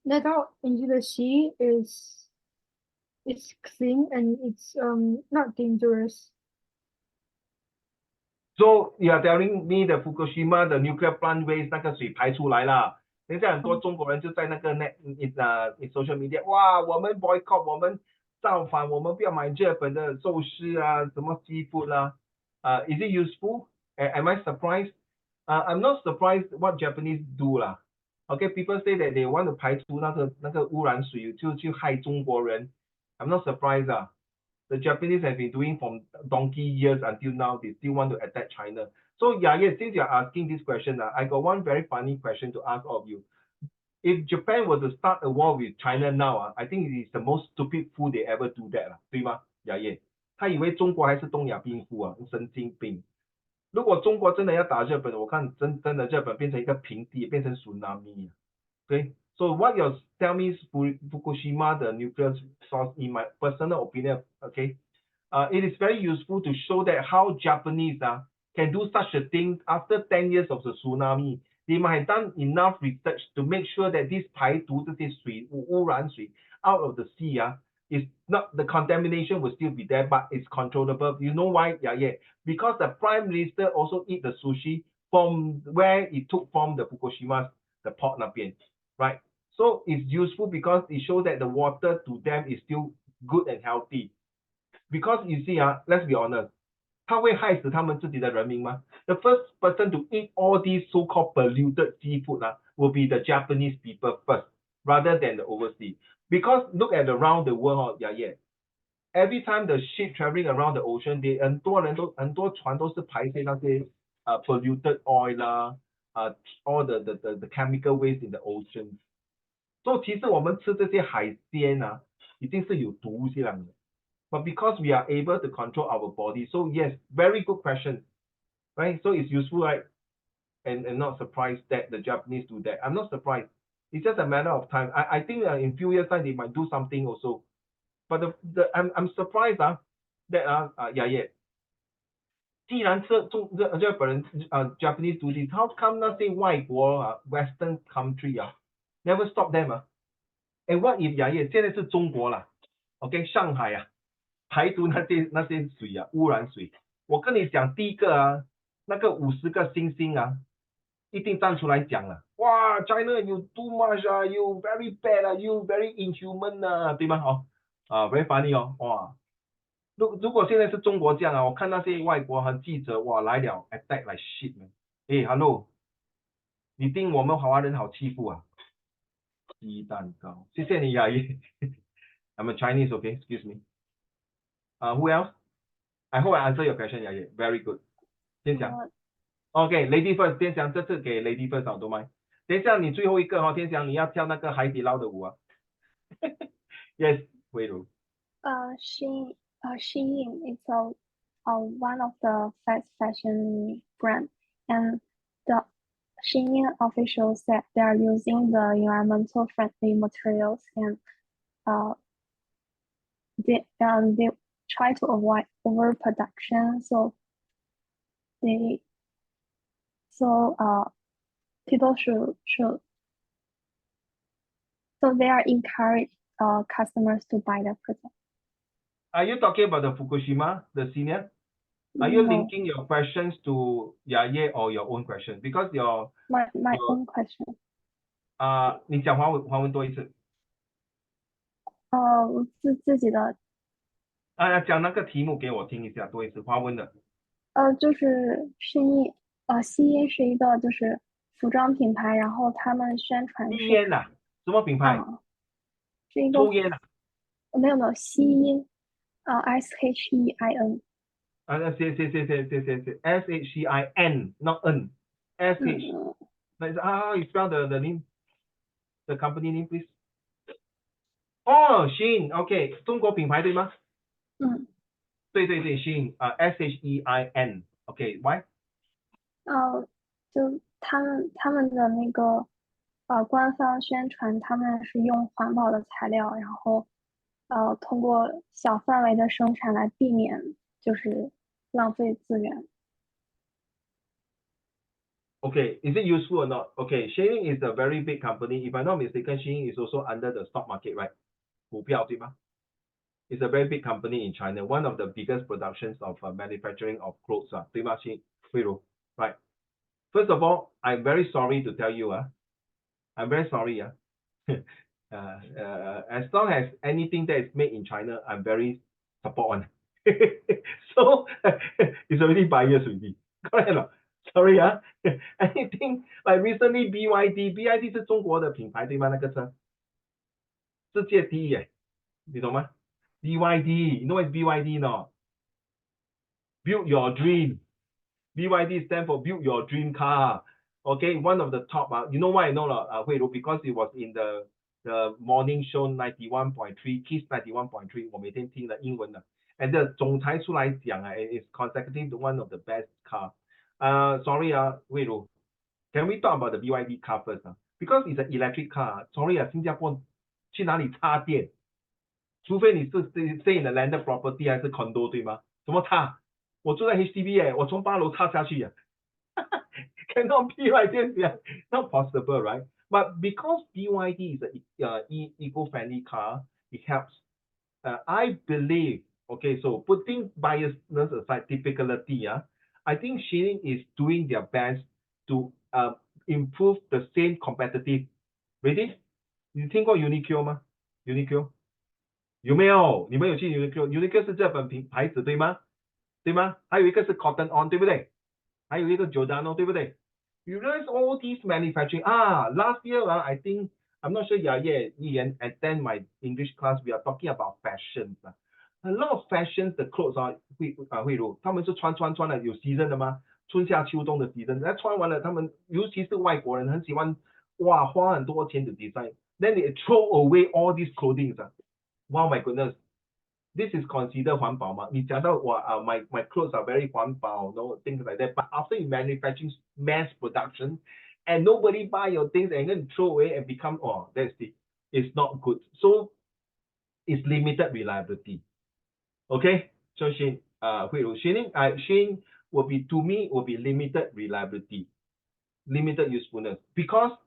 let out into the sea is clean and it's not dangerous. So you are telling me the Fukushima the nuclear plant waste 那个水排出来了，等下很多中国人就在那个in social media， 哇，我们 boycott， 我们造反，我们不要买日本的寿司什么 seafood is it useful? Am I surprised? I'm not surprised what Japanese do Okay, people say that they want to 排除那个污染水，就害中国人。I'm not surprised The Japanese have been doing from donkey years until now, they still want to attack China. So since you're asking this question, I got one very funny question to ask all of you. If Japan were to start a war with China now, I think it is the most stupid fool they ever do that 对吗？他以为中国还是东亚病夫神经病。如果中国真的要打日本，我看真的日本变成一个平地，变成 tsunami。Okay, so what you tell me is Fukushima, the nuclear source, in my personal opinion, okay, it is very useful to show that how Japanese can do such a thing after 10 years of the tsunami. They might have done enough research to make sure that this 排毒这些水污染水 out of the sea is not the contamination will still be there, but it's controllable. You know why? Because the prime minister also eat the sushi from where it took from the Fukushima, the port 那边 right? So it's useful because it shows that the water to them is still good and healthy. Because you see, let's be honest, 他会害死他们自己的人民吗 ？The first person to eat all these so-called polluted seafood will be the Japanese people first, rather than the overseas. Because look at around the world, every time the ship traveling around the ocean, 很多船都是排泄那些polluted oil 啦，all the chemical waste in the ocean. 所以其实我们吃这些海鲜已经是有毒这样的。But because we are able to control our body, so yes, very good question, right? So it's useful, right? And not surprised that the Japanese do that. I'm not surprised. It's just a matter of time. I think in few years time they might do something also. But I'm surprised that yeah. 既然日本人Japanese do this, how come 那些外国Western country never stop them And what if 现在是中国啦 ，OK 上海排毒那些水污染水，我跟你讲，第一个那个50个星星一定站出来讲了，哇 ，China you too much you very bad you very inhuman 对吗？very funny 哇，如果现在是中国这样我看那些外国和记者哇来了 attack like shit man， hello， 你定我们华人好欺负鸡蛋糕，谢谢你雅爷，I'm a Chinese, okay, excuse me. Who else? I hope I answer your question, Yaye. Very good. 先讲。OK, Lady First， 天翔这次给 Lady First 都麦。等一下你最后一个天翔你要跳那个海底捞的舞Yes， 慧茹。Shein is one of the fast fashion brand, and the Shein officials said they are using the environmental friendly materials and they try to avoid overproduction. So people should so they are encouraged customers to buy the product. Are you talking about the Fukushima, the senior? Are you linking your questions to Yaye or your own question? Because my own question. 你讲华文多一次。自己的。讲那个题目给我听一下，多一次华文的。就是CE是一个就是服装品牌，然后他们宣传是烟什么品牌？是一个抽烟没有SHEIN SHEIN。谢SHEIN not N SH you spell the name the company name please Shein OK 中国品牌对吗？对Shein SHEIN OK why 就他们的那个官方宣传他们是用环保的材料，然后通过小范围的生产来避免就是浪费资源。Okay, is it useful or not? Okay, Shein is a very big company. If I'm not mistaken, Shein is also under the stock market, right? 股票对吗？ It's a very big company in China, one of the biggest productions of manufacturing of clothes 对吗？慧茹 right? First of all, I'm very sorry to tell you I'm very sorry as long as anything that is made in China, I'm very support on. So it's already biased already. Correct or not? Sorry anything like recently BYD 是中国的品牌对吗？那个车世界第一你懂吗？ BYD, you know what is BYD no? Build your dream. BYD stands for build your dream car. Okay, one of the top you know why I know because it was in the morning show 91.3 Kiss 91.3 我每天听的英文的 and the 总裁出来讲is consecutive one of the best car. Sorry慧茹 can we talk about the BYD car first because it's an electric car. Sorry 新加坡去哪里插电？除非你是 stay in the landed property 还是 condo 对吗？怎么插？我住在 HDB 我从8楼插下去cannot be like this not possible right? But because BYD is a eco-friendly car, it helps. I believe, okay, so putting biasness aside, typicality, I think Shein is doing their best to improve the same competitive. Ready? 你听过 Uniqlo 吗 ？Uniqlo 有没有？你们有去 Uniqlo？Uniqlo 是日本牌子对吗对吗？还有一个是 Cotton On， 对不对？还有一个 Giordano， 对不对？ You realize all these manufacturing. Last year, I think, I'm not sure Ian attend my English class. We are talking about fashions. A lot of fashions, the clothes 慧茹，他们是穿的有 season 的吗？春夏秋冬的 season， 那穿完了，他们尤其是外国人很喜欢，哇，花很多钱to design. Then they throw away all these clothing. Wow, my goodness. This is considered 环保吗？你讲到my clothes are very 环保 no things like that. But after you manufacturing mass production and nobody buy your things and then throw away and become that's it. It's not good. So it's limited reliability. Okay. So Shane, Shane will be to me will be limited reliability, limited usefulness because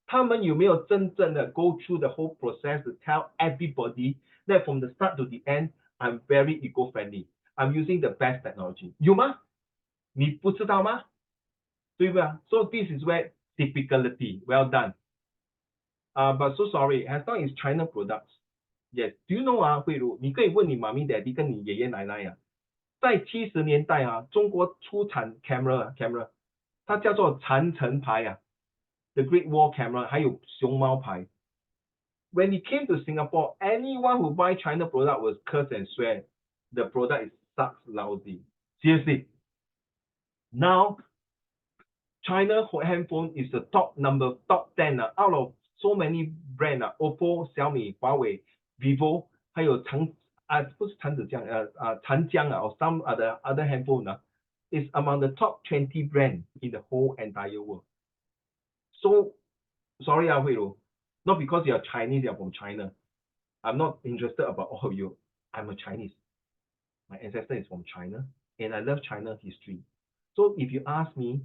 他们有没有真正的 go through the whole process to tell everybody that from the start to the end, I'm very eco-friendly. I'm using the best technology. 有吗？你不知道吗？对吧？ So this is where typicality. Well done. But so sorry, as long as China products. Yes. Do you know 慧茹，你可以问你妈咪 daddy 跟你爷爷奶奶在70年代中国出产 camera， 它叫做长城牌The Great Wall camera， 还有熊猫牌。When it came to Singapore, anyone who buy China product was curse and swear. The product is sucks lousy. Seriously. Now, China handphone is the top 10 out of so many brand Oppo, Xiaomi, Huawei, Vivo, 还有不是长江or some other handphone is among the top 20 brand in the whole entire world. So, sorry, Hui Lu, not because you are Chinese, you are from China. I'm not interested about all of you. I'm a Chinese. My ancestor is from China, and I love China history. So if you ask me,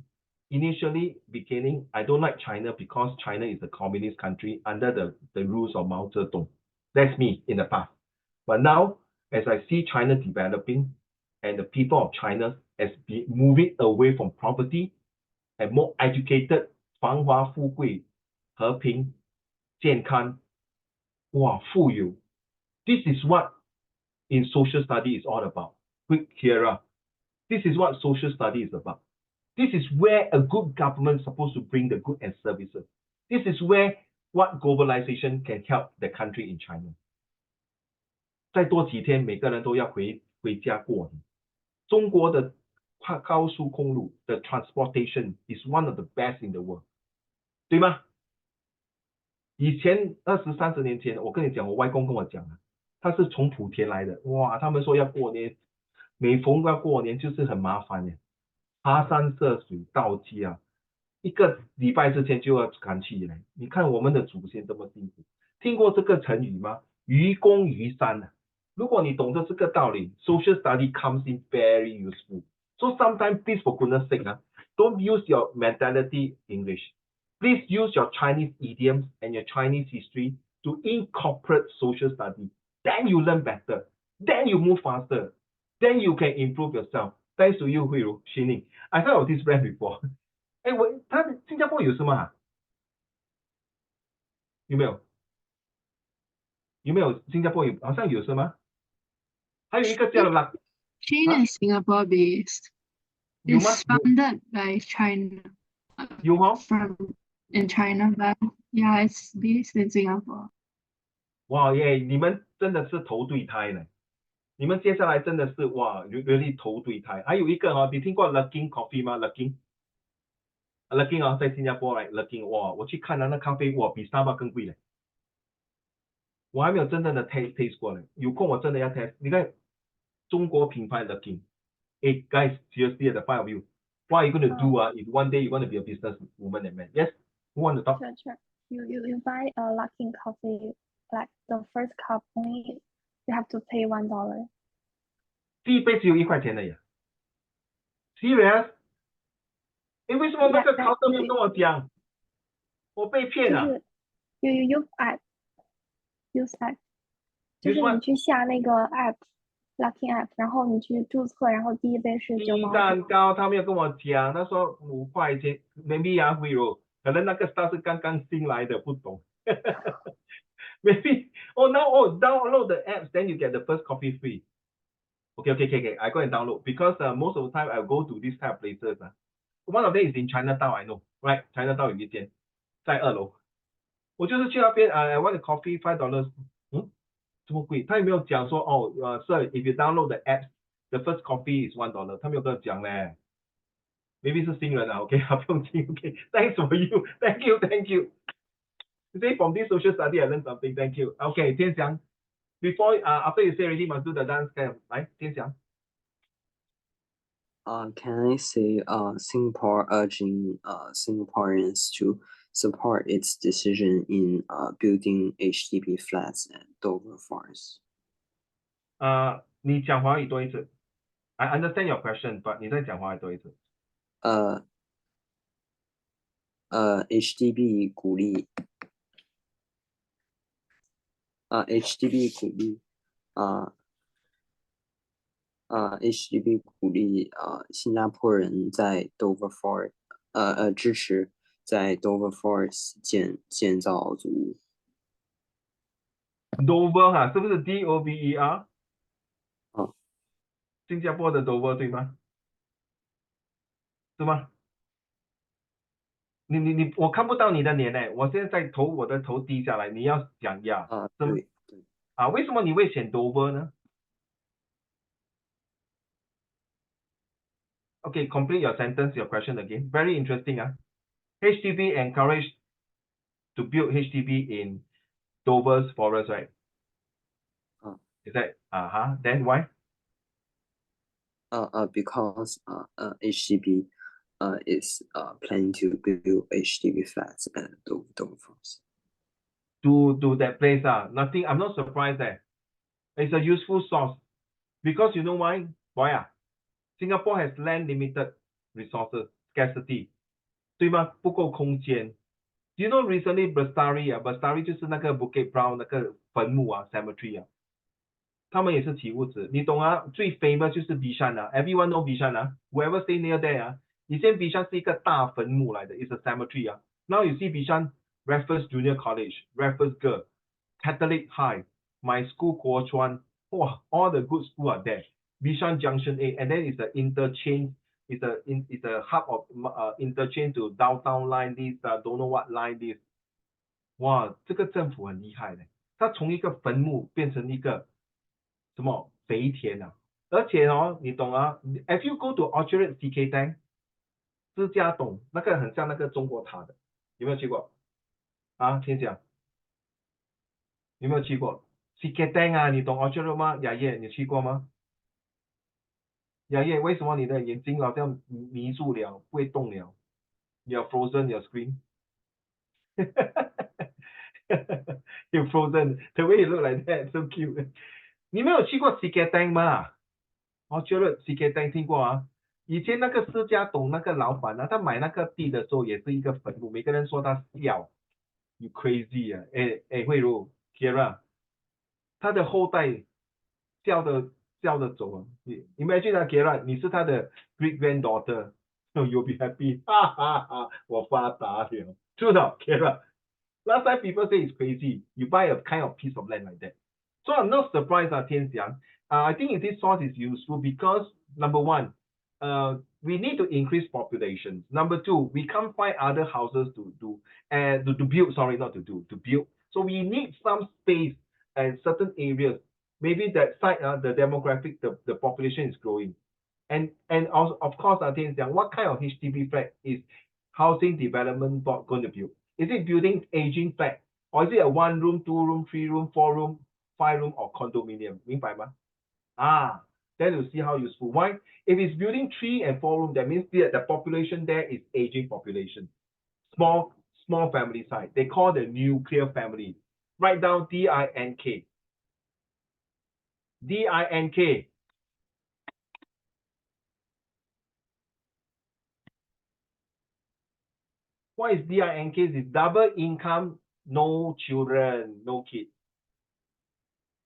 initially, beginning, I don't like China because China is a communist country under the rules of Mao Zedong. That's me in the past. But now, as I see China developing, and the people of China as moving away from poverty and more educated, 繁华富贵和平健康富有 This is what in social study is all about. Quick Kira. This is what social study is about. This is where a good government is supposed to bring the good and services. This is where what globalization can help the country in China. 再多几天，每个人都要回家过年。中国的高速公路的 transportation is one of the best in the world. 对吗？以前20、30年前，我跟你讲，我外公跟我讲他是从莆田来的，哇，他们说要过年，每逢要过年就是很麻烦耶，爬山涉水倒机一个礼拜之前就要赶起来。你看我们的祖先这么辛苦，听过这个成语吗？愚公移山如果你懂得这个道理 ，social study comes in very useful. So sometimes, please for goodness sake, don't use your mentality English. Please use your Chinese idioms and your Chinese history to incorporate social study. Then you learn better. Then you move faster. Then you can improve yourself. Thanks to you, Hui Ru, Xining. I heard of this brand before. 他新加坡有什么有没有？有没有新加坡好像有什么？还有一个叫 China is Singapore based. 有吗？ It's founded by China. 有吗？ From in China, but yeah, it's based in Singapore. 哇耶！你们真的是投对胎了。你们接下来真的是哇 ，really 投对胎。还有一个你听过 Luckin Coffee 吗 ？Luckin 在新加坡来 Luckin 哇，我去看那咖啡哇，比 Starbucks 更贵嘞。我还没有真正的 taste 过嘞，有空我真的要 test。你看中国品牌 Luckin。Hey guys, seriously, the five of you, what are you going to do if one day you want to be a business woman and man? Yes, who want to talk? Sure. You buy a Luckin coffee, like the first cup only, you have to pay $1. 第一杯只有1块钱的呀 ？Serious？ 为什么那个 counter 没有跟我讲？我被骗了。You use app，就是你去下那个 app。Luckin app， 然后你去注册，然后第一杯是9毛9。蛋糕他没有跟我讲，他说5块钱 ，maybe 会有，可能那个 staff 是刚刚新来的，不懂。Maybe now download the apps, then you get the first coffee free. Okay. I go and download because most of the time I go to this type of places. One of them is in Chinatown, I know, right? Chinatown 有一间，在2楼。我就是去那边I want a coffee $5。这么贵？他有没有讲说Sir, if you download the app, the first coffee is $1？他没有跟我讲嘞。Maybe 是新人啊，OK， 不用紧 ，OK。Thanks for you, thank you. Today from this social study I learned something. Thank you. Okay, 天祥 ，before after you say already must do the dance cam. 来，天祥。Can I say Singapore urging Singaporeans to support its decision in building HDB flats at Dover Forest? 你讲华语多一次。I understand your question, but 你再讲华语多一次。HDB 鼓励HDB 鼓励新加坡人在 Dover Forest 支持在 Dover Forest 建造组屋。Dover 哈，是不是 Dover？哦，新加坡的 Dover 对吗？是吗？你我看不到你的脸呢，我现在我的头低下来，你要讲呀。对。为什么你会选 Dover 呢？Okay, complete your sentence, your question again. Very interesting. HDB encouraged to build HDB in Dover's forest, right? Is that Then why? Because HDB is planning to build HDB flats at Dover Forest. To that place, nothing. I'm not surprised that it's a useful source because you know why? Why? Singapore has land limited resources scarcity, 对吗？不够空间。Do you know recently Bestari 就是那个 Bukit Brown 那个坟墓cemetery 他们也是起屋子。你懂最 famous 就是 Bishan Everyone know Bishan Whoever stay near there 以前 Bishan 是一个大坟墓来的 ，is a cemetery Now you see Bishan Raffles Junior College, Raffles Girls, Catholic High, my school Kuo Chuan, all the good schools are there. Bishan Junction A, and then it's the interchange. It's a hub of interchange to downtown line this, don't know what line this. 哇，这个政府很厉害的，它从一个坟墓变成一个什么肥田而且你懂if you go to Orchard CK Tank 支家董那个很像那个中国塔的，有没有去过天讲有没有去过 CK Tank 你懂 Orchard 吗？雅叶你去过吗？雅叶为什么你的眼睛好像迷住了不会动了 You're frozen your screen You're frozen the way you look like that so cute 你没有去过 CK Tank 吗？Orchard CK Tank 听过以前那个施家董那个老板他买那个地的时候也是一个坟墓，每个人说他笑 ，You crazy 慧茹 Kira， 他的后代笑着走Imagine Kira， 你是他的 great granddaughter， You'll be happy， 哈哈哈，我发达了，知道 Kira。Last time people say it's crazy, you buy a kind of piece of land like that. So I'm not surprised Tian Xiang. I think this source is useful because number one, we need to increase populations. Number two, we can't find other houses to build. Sorry, not to do, to build. So we need some space and certain areas. Maybe that side, the demographic, the population is growing. And also, of course, Tian Xiang, what kind of HDB flat is Housing Development Board going to build? Is it building aging flat? Or is it a 1 room, 2 room, 3 room, 4 room, 5 room, or condominium? 明白吗？then you see how useful. Why? If it's building 3 and 4 room, that means the population there is aging population. Small family size. They call the nuclear family. Write down DINK. DINK. What is DINK? It's double income, no children, no kids.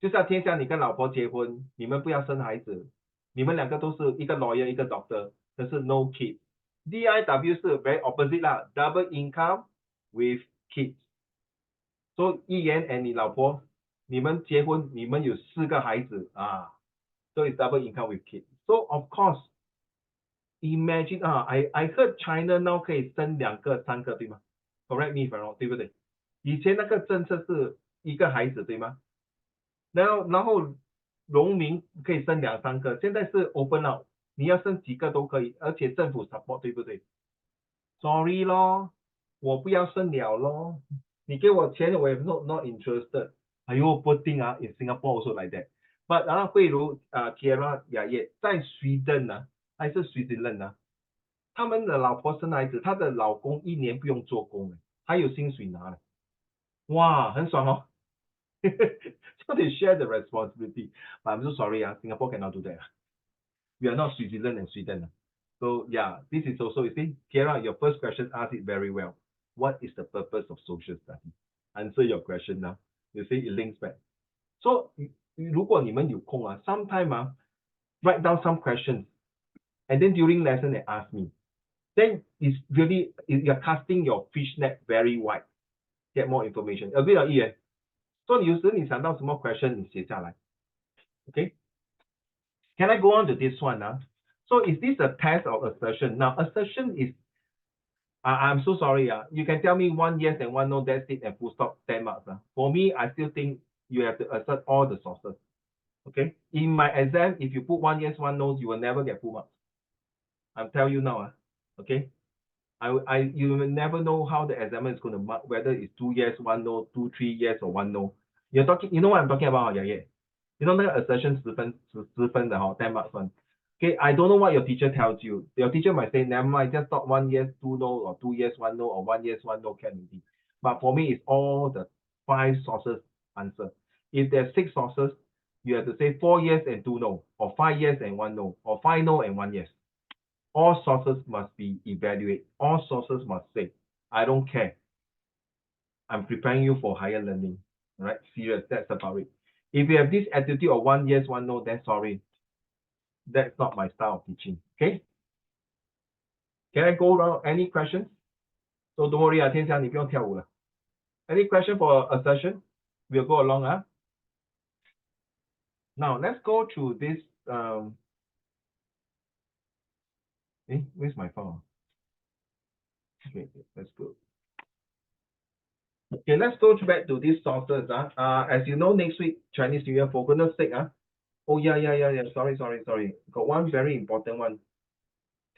就是天下你跟老婆结婚，你们不要生孩子，你们两个都是一个 lawyer 一个 doctor， 可是 no kids。DIW 是 very opposite 啦 ，double income with kids。所以一言 and 你老婆，你们结婚，你们有4个孩子 So it's double income with kids. So of course, imagine I heard China now 可以生2个3个，对吗 ？Correct me if I'm wrong，对不对？以前那个政策是1个孩子，对吗？然后农民可以生2、3个，现在是 open out，你要生几个都可以，而且政府 support， 对不对 ？Sorry 咯，我不要生了咯，你给我钱我也 not interested。哎呦，不定啊 ，in Singapore also like that。But 慧如Kiera 雅叶在 Sweden 呢，还是 Switzerland 呢？他们的老婆生孩子，她的老公1年不用做工，还有薪水拿，哇，很爽哦。So they share the responsibility. But I'm so sorry, Singapore cannot do that. We are not Switzerland and Sweden. So yeah, this is also, you see, Kiera, your first question asked it very well. What is the purpose of social study? Answer your question now. You see, it links back. So 如果你们有空sometime write down some questions, and then during lesson they ask me. Then it's really, you're casting your fish net very wide. Get more information. Agree or not? So 有时你想到什么 question 你写下来 ，OK? Can I go on to this one So is this a test or assertion? Now assertion is, I'm so sorry you can tell me 1 yes and 1 no, that's it and full stop, 10 marks For me, I still think you have to assert all the sources. Okay? In my exam, if you put 1 yes, 1 no, you will never get full marks. I'm telling you now okay? You will never know how the examiner is going to mark whether it's 2 yes, 1 no, 2, 3 yes or 1 no. You're talking, you know what I'm talking about, yeah. You know that assertion 10分的10 marks one. Okay, I don't know what your teacher tells you. Your teacher might say, never mind, just talk 1 yes, 2 no, or 2 yes, 1 no, or 1 yes, 1 no can be. But for me, it's all the 5 sources answer. If there's 6 sources, you have to say 4 yes and 2 no, or 5 yes and 1 no, or 5 no and 1 yes. All sources must be evaluated. All sources must say, I don't care. I'm preparing you for higher learning. All right, serious, that's about it. If you have this attitude of 1 yes, 1 no, then sorry. That's not my style of teaching. Okay? Can I go around? Any questions? So don't worry, 天翔你不用跳舞了. Any question for assertion? We'll go along. Now let's go through this. Where's my phone? Okay, let's go. Okay, let's go back to these sources. As you know, next week, Chinese New Year, for goodness sake. Oh, yeah. Sorry. Got one very important one.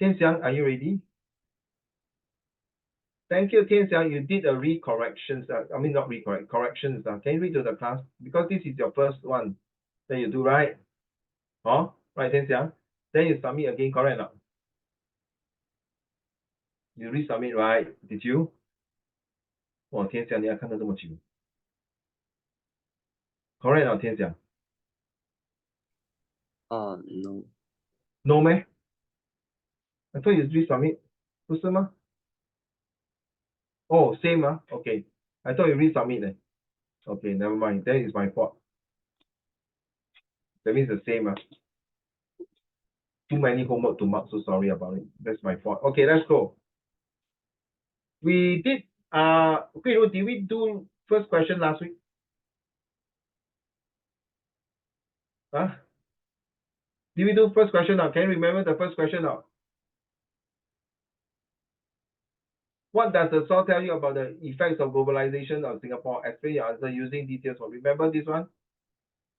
Tianxiang, are you ready? Thank you, Tianxiang. You did a recorrections. I mean, not recorrect, corrections. Can you read to the class? Because this is your first one that you do, right? Oh, right, Tianxiang. Then you submit again, correct or not? You resubmit, right? Did you? Oh, Tianxiang, 你要看到这么久。Correct or not, Tianxiang? No. No, man. I thought you resubmit. 不是吗? Oh, same Okay. I thought you resubmit Okay, never mind. That is my fault. That means the same Too many homework to mark, so sorry about it. That's my fault. Okay, let's go. We did okay, did we do first question last week? Did we do first question now? Can you remember the first question now? What does the source tell you about the effects of globalization of Singapore? Explain your answer using details. Remember this one?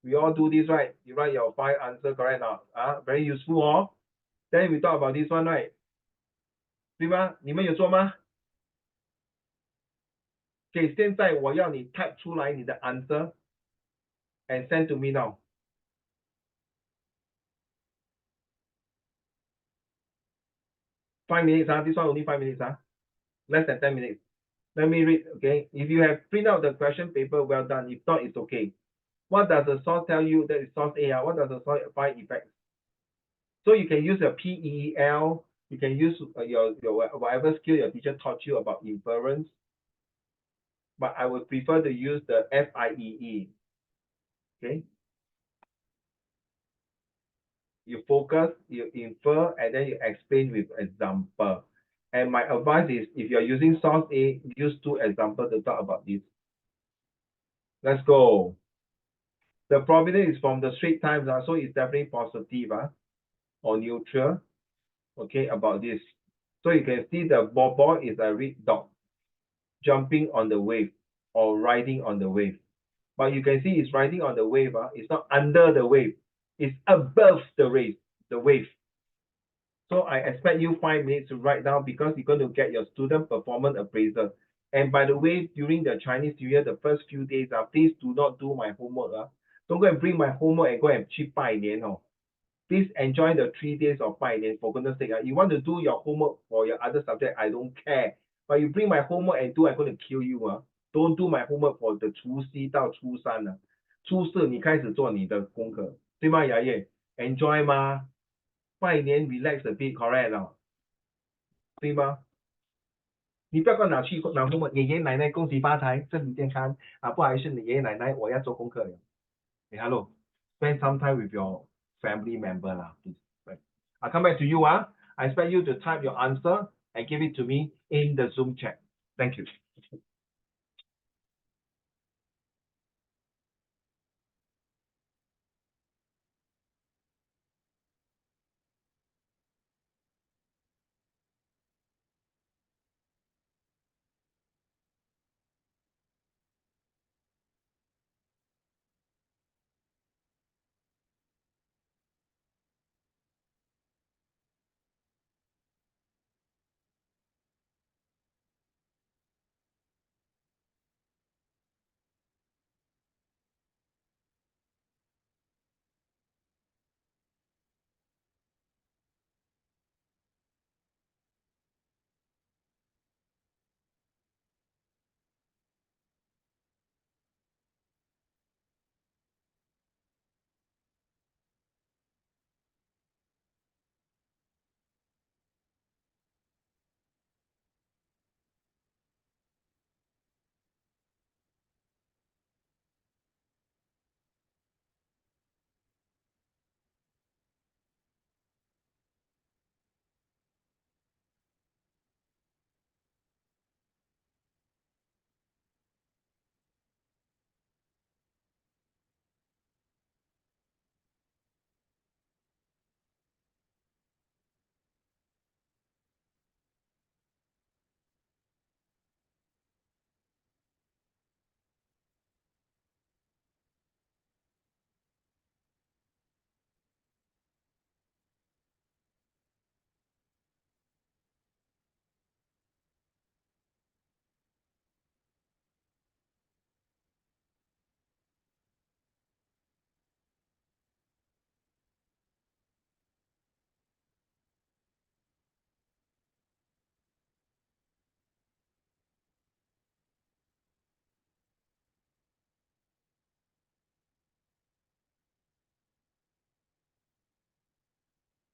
We all do this, right? You write your 5 answer correct now. Very useful. Then we talk about this one, right? 对吗？你们有做吗？给现在我要你 type 出来你的 answer and send to me now. Five minutes, this one only 5 minutes, less than 10 minutes. Let me read, okay? If you have print out the question paper, well done. If not, it's okay. What does the source tell you? That is source A. What does the source find effects? So you can use your PEL. You can use your whatever skill your teacher taught you about inference. But I would prefer to use the FIEE. Okay? You focus, you infer, and then you explain with example. And my advice is, if you're using source A, use 2 examples to talk about this. Let's go. The prominent is from the Straits Times, so it's definitely positive or neutral. Okay, about this. So you can see the board is a red dot jumping on the wave or riding on the wave. But you can see it's riding on the wave. It's not under the wave. It's above the wave. So I expect you 5 minutes to write down because you're going to get your student performance appraisal. And by the way, during the Chinese New Year, the first few days, please do not do my homework. Don't go and bring my homework and go and 去拜年. Please enjoy the 3 days of 拜年, for goodness sake. You want to do your homework for your other subject, I don't care. But you bring my homework and do, I'm going to kill you. Don't do my homework for the 除夕到初三. 初四你开始做你的功课，对吗，雅叶 ？Enjoy 吗？拜年 relax a bit, correct 对吗？你不要拿homework，爷爷奶奶恭喜发财，身体健康不好意思，你爷爷奶奶我要做功课了。Hello, spend some time with your family member please. Right. I'll come back to you I expect you to type your answer and give it to me in the Zoom chat. Thank you.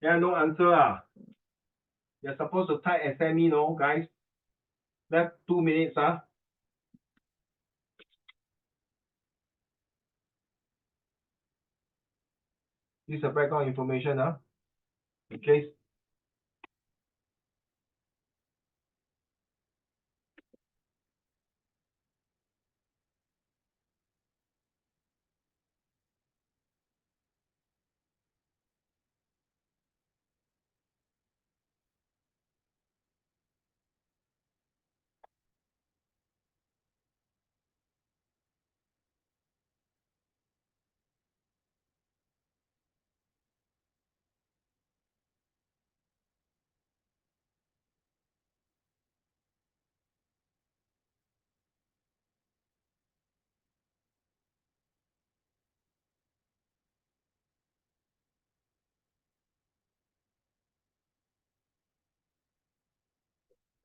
Yeah, no answer You're supposed to type and send me, no, guys. Left 2 minutes This is a background information in case.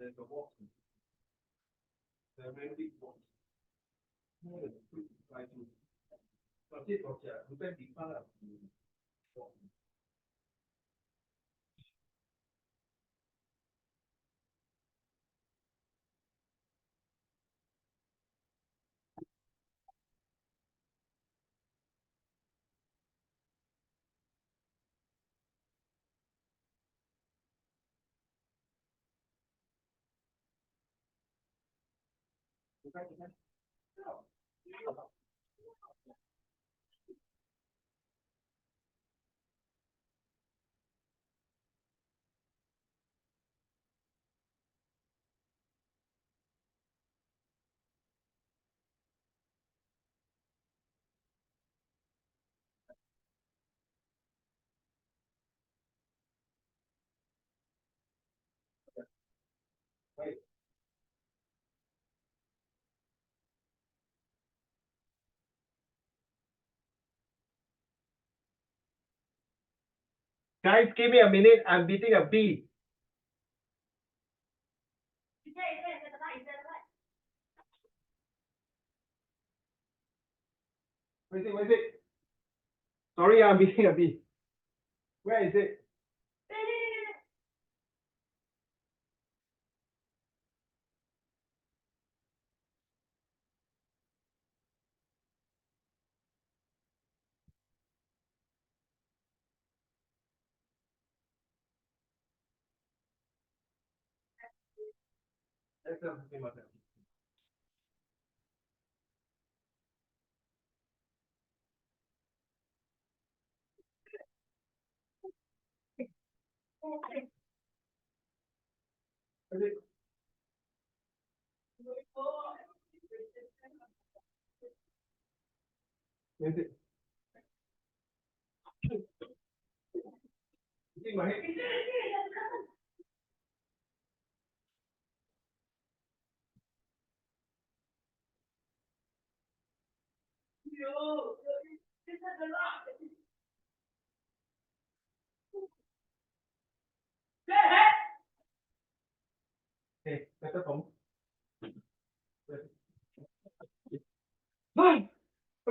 There's a box. There's a very big box. Guys, give me a minute. I'm beating a B. Where is it? Where is it? Sorry, I'm beating a B. Where is it? Where is it? It's in my head. Hey, better phone. I'm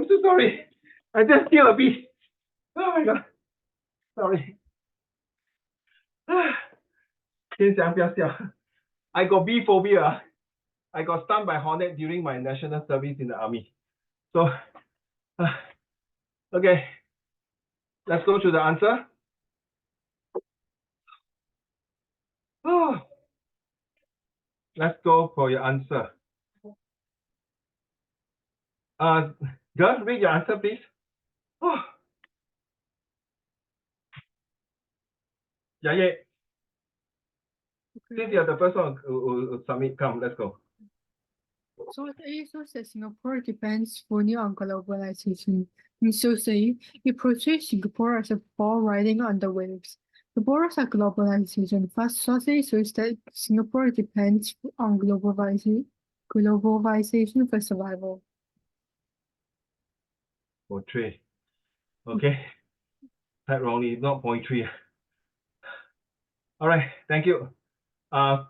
so sorry. I just feel a bit. Oh my god. Sorry. I got bee phobia. I got stung by hornet during my national service in the army. So, okay. Let's go to the answer. Oh, let's go for your answer. Girl, read your answer, please. Oh. Yeah, yeah. Since you're the first one who submit, come, let's go. Source A shows that Singapore depends fully on globalization. In Source A, it portrays Singapore as a ball riding on the waves. The borders are globalization. First, Source A shows that Singapore depends on globalization for survival. Portray. Okay. Type wrongly, not 0.3. All right, thank you. 4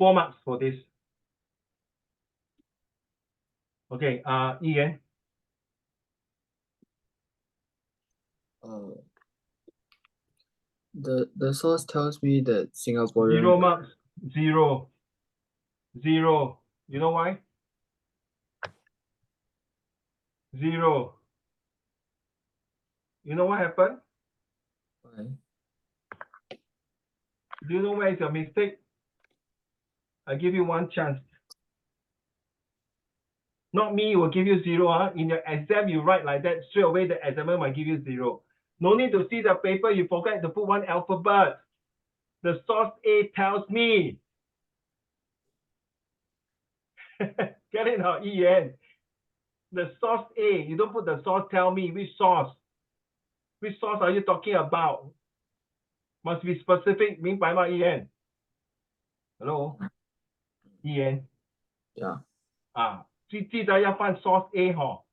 marks for this. Okay, Ian. The source tells me that Singaporean 0 marks. 0. 0. You know why? 0. You know what happened? Why? Do you know where is your mistake? I give you one chance. Not me will give you 0. In your exam, you write like that, straight away the examiner might give you 0. No need to see the paper, you forget to put one alphabet. The source A tells me. Get it now, Ian. The source A, you don't put the source, tell me which source. Which source are you talking about? Must be specific, 明白吗, Ian? Hello? Ian? Yeah. 记得要放 source A 哈.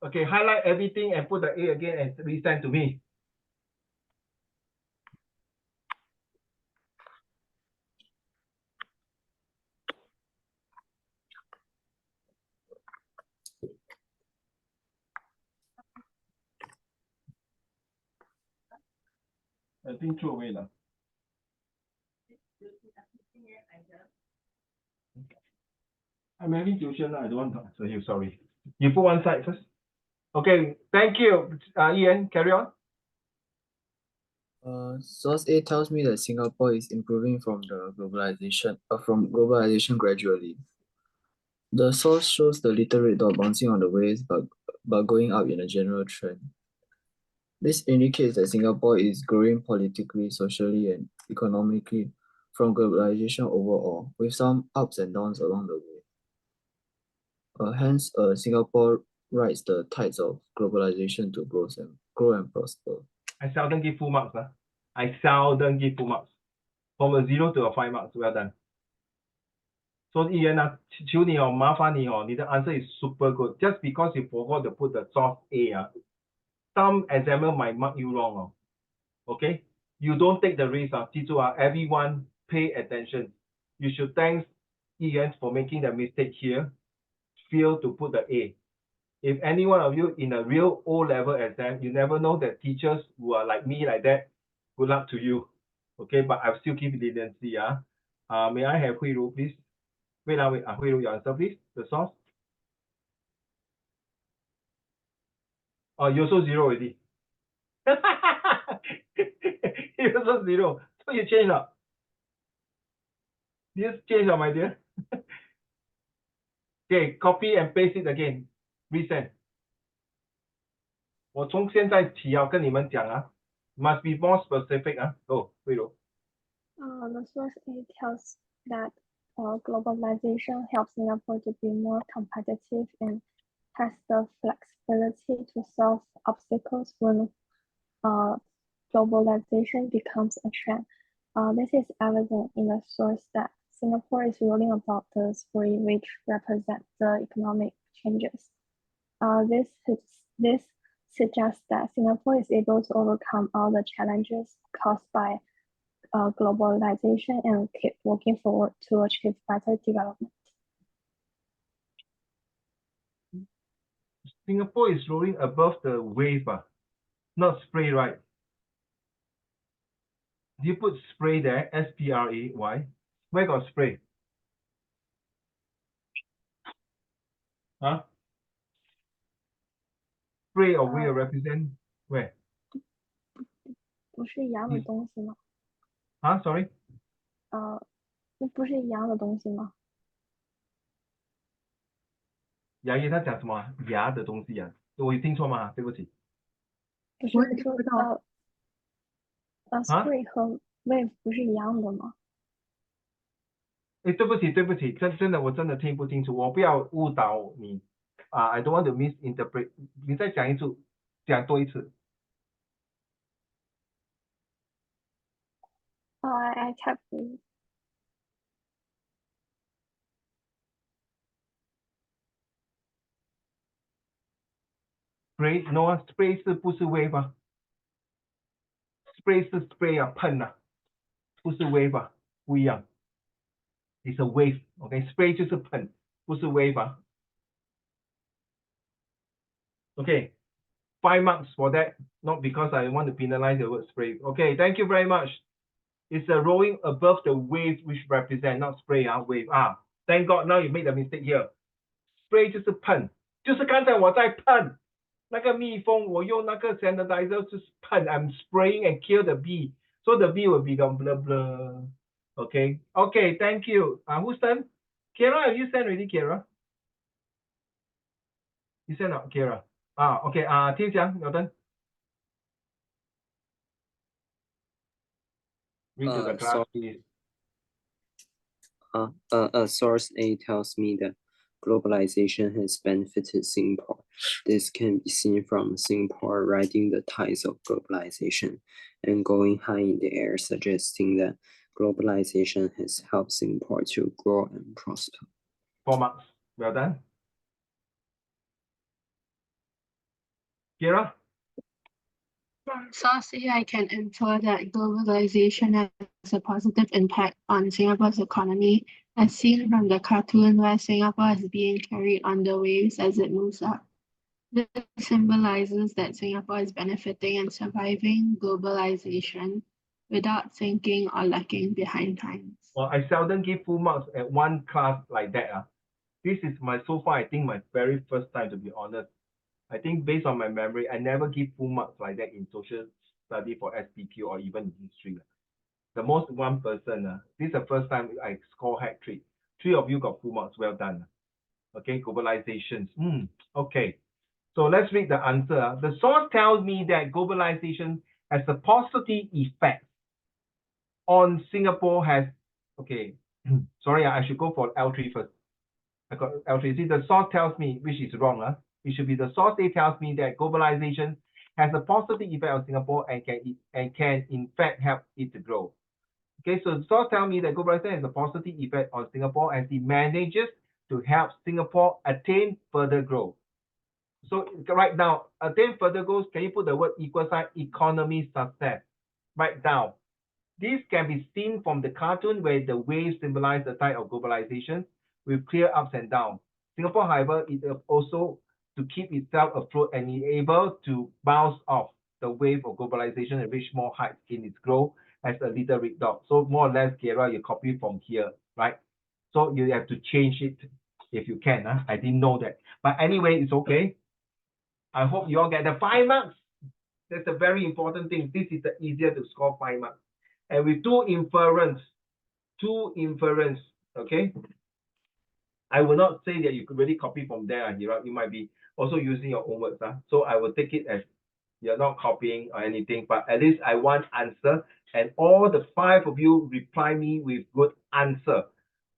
Okay, highlight everything and put the A again and resend to me. I think throw away now. I'm having tuition. I don't want to answer you. Sorry. You put one side first. Okay. Thank you, Ian. Carry on. Source A tells me that Singapore is improving from globalization gradually. The source shows the little red dot bouncing on the waves, but going up in a general trend. This indicates that Singapore is growing politically, socially, and economically from globalization overall, with some ups and downs along the way. Hence, Singapore rides the tides of globalization to grow and prosper. I seldom give full marks. I seldom give full marks. From a 0 to a 5 marks. Well done. So Ian, 求你麻烦你你的 answer is super good. Just because you forgot to put the source A, some examiner might mark you wrong. Okay? You don't take the risk. Everyone pay attention. You should thank Ian for making the mistake here. Fail to put the A. If any one of you in a real O-level exam, you never know that teachers who are like me like that, good luck to you. Okay, but I'll still keep leniency. May I have Hui Ru, please? Wait, Hui Ru, your answer, please. The source. Oh, you're also zero already. You're also zero. So you change up. Just change up, my dear. Okay, copy and paste it again. Resend. 我从现在起要跟你们讲must be more specific Hui Ru. The source A tells that globalization helps Singapore to be more competitive and has the flexibility to solve obstacles when globalization becomes a trend. This is evident in the source that Singapore is rolling about the spree which represent the economic changes. This suggests that Singapore is able to overcome all the challenges caused by globalization and keep working forward to achieve better development. Singapore is rolling above the wave, not spray, right? Do you put spray there? S-P-R-A-Y. Where got spray? Huh? Spray or wheel represent where? 不是一样的东西吗？ Sorry? 不是一样的东西吗？牙医他讲什么牙的东西我有听错吗？对不起。不是说spray 和 wave 不是一样的吗？对不起，真的我真的听不清楚，我不要误导你I don't want to misinterpret。你再讲一次，讲多一次。I type for you. Spray no spray 是不是 wave spray 是 spray 喷不是 wave 不一样。It's a wave, okay? Spray 就是喷，不是 wave Okay, 5 marks for that. Not because I want to penalize the word spray. Okay, thank you very much. It's a rolling above the wave which represent, not spray wave Thank God now you made a mistake here. Spray 就是喷，就是刚才我在喷那个蜜蜂，我用那个 sanitizer 就是喷 I'm spraying and kill the bee. So the bee will become blah blah. Okay, thank you. Who's turn? Kira, have you sent already, Kira? You sent out, Kira. Okay, Tin Xiang, your turn. Read to the class, please. Source A tells me that globalization has benefited Singapore. This can be seen from Singapore riding the tides of globalization and going high in the air, suggesting that globalization has helped Singapore to grow and prosper. 4 marks. Well done. Kira? From source A, I can infer that globalization has a positive impact on Singapore's economy, as seen from the cartoon where Singapore is being carried on the waves as it moves up. This symbolizes that Singapore is benefiting and surviving globalization without sinking or lacking behind times. Well, I seldom give full marks at one class like that. This is so far, I think, my very first time, to be honest. I think based on my memory, I never give full marks like that in social study for SPQ or even in history. The most one person, this is the first time I score hat trick. 3 of you got full marks, well done. Okay, globalization. Okay, so let's read the answer. The source tells me that globalization has a positive effect on Singapore okay, sorry, I should go for L3 first. I got L3. See, the source tells me, which is wrong. It should be the source A tells me that globalization has a positive effect on Singapore and can in fact help it to grow. Okay, so the source tells me that globalization has a positive effect on Singapore as it manages to help Singapore attain further growth. So write down. Then further goes, can you put the word equal sign economy success? Write down. This can be seen from the cartoon where the waves symbolize the tide of globalization with clear ups and downs. Singapore, however, is also to keep itself afloat and is able to bounce off the wave of globalization and reach more heights in its growth as a little red dot. So more or less, Kira, you copy from here, right? So you have to change it if you can. Huh? I didn't know that. But anyway, it's okay. I hope you all get the 5 marks. That's a very important thing. This is the easier to score 5 marks. And with two inference, okay? I will not say that you could really copy from there, Hira. You might be also using your own words. So I will take it as you're not copying or anything, but at least I want answer. And all the 5 of you reply me with good answer.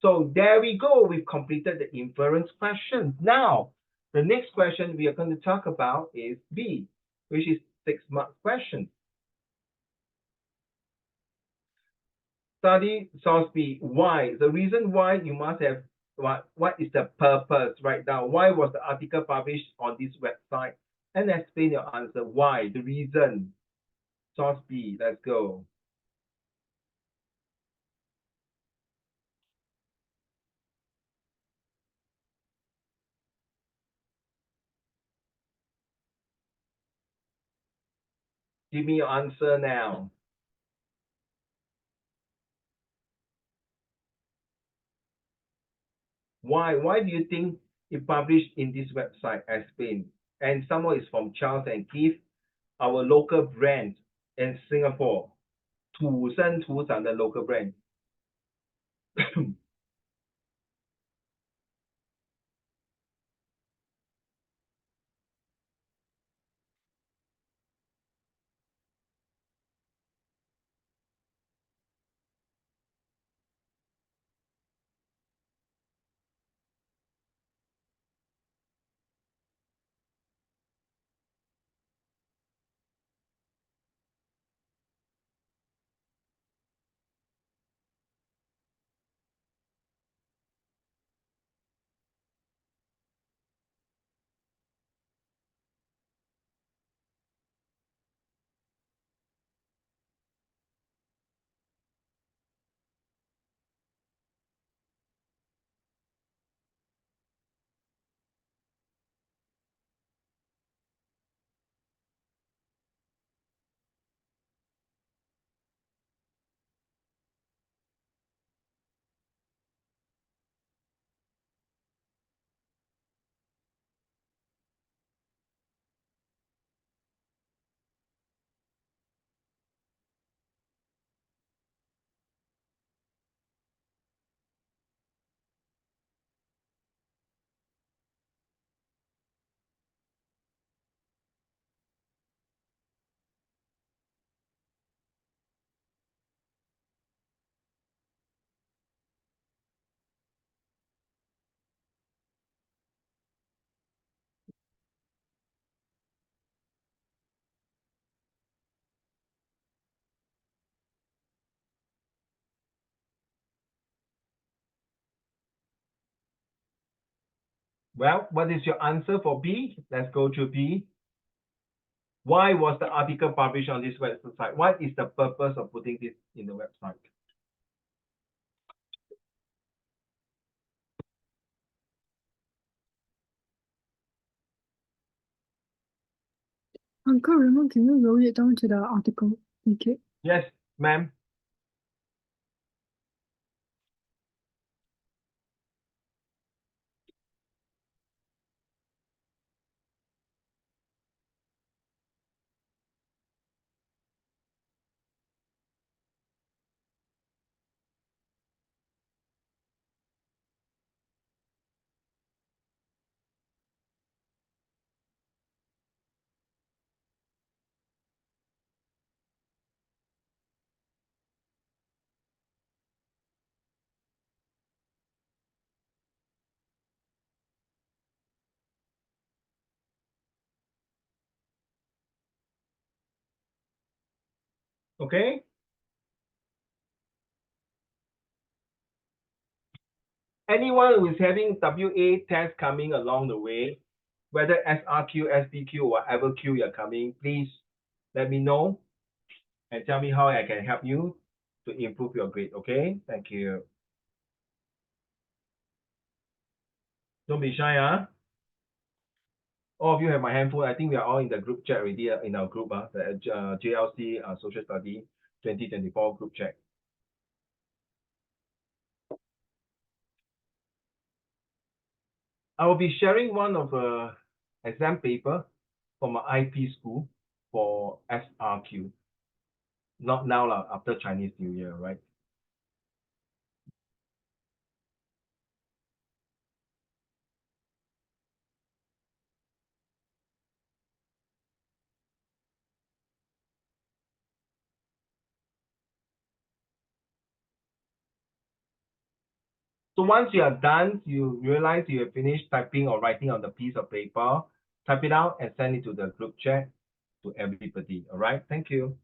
So there we go. We've completed the inference question. Now, the next question we are going to talk about is B, which is 6-mark question. Study source B. Why? The reason why you must have what is the purpose right now? Why was the article published on this website? And explain your answer. Why? The reason. Source B. Let's go. Give me your answer now. Why? Why do you think it published in this website? Explain. And someone is from Charles and Keith, our local brand in Singapore. 土生土长的 local brand. Well, what is your answer for B? Let's go to B. Why was the article published on this website? What is the purpose of putting this in the website? Uncle Raymond, can you roll it down to the article? Okay. Yes, ma'am. Okay. Anyone who is having WA test coming along the way, whether SRQ, SPQ, whatever Q you're coming, please let me know and tell me how I can help you to improve your grade, okay? Thank you. Don't be shy, huh? All of you have my handphone. I think we are all in the group chat already, in our group, the JLC Social Study 2024 group chat. I will be sharing one of exam paper from my IP school for SRQ. Not now, after Chinese New Year, right? So once you are done, you realize you have finished typing or writing on the piece of paper, type it out and send it to the group chat to everybody. All right, thank you.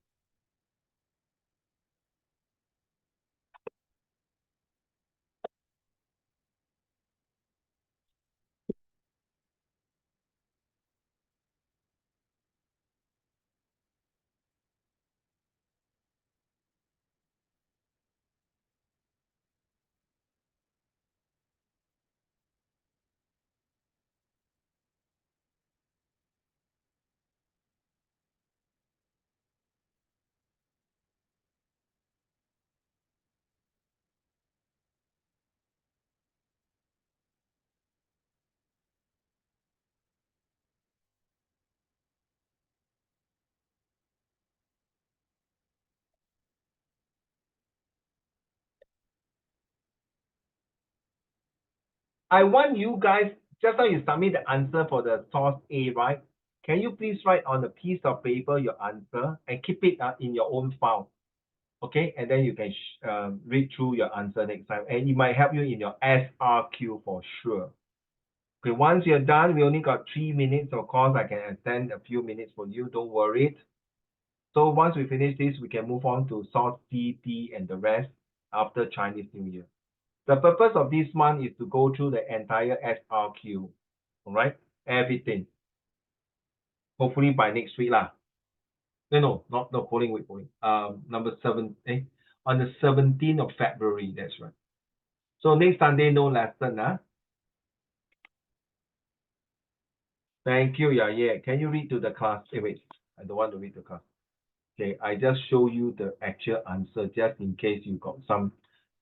I want you guys, just now you submit the answer for the source A, right? Can you please write on a piece of paper your answer and keep it in your own file? Okay, and then you can read through your answer next time, and it might help you in your SRQ for sure. Okay, once you're done, we only got 3 minutes. Of course, I can extend a few minutes for you. Don't worry. So once we finish this, we can move on to source C, D, and the rest after Chinese New Year. The purpose of this month is to go through the entire SRQ. All right, everything. Hopefully by next week lah. No, not the following week. Number 7, on the 17th of February. That's right. So next Sunday, no lesson, huh? Thank you, yeah. Can you read to the class? Wait, I don't want to read to class. Okay, I just show you the actual answer just in case you got some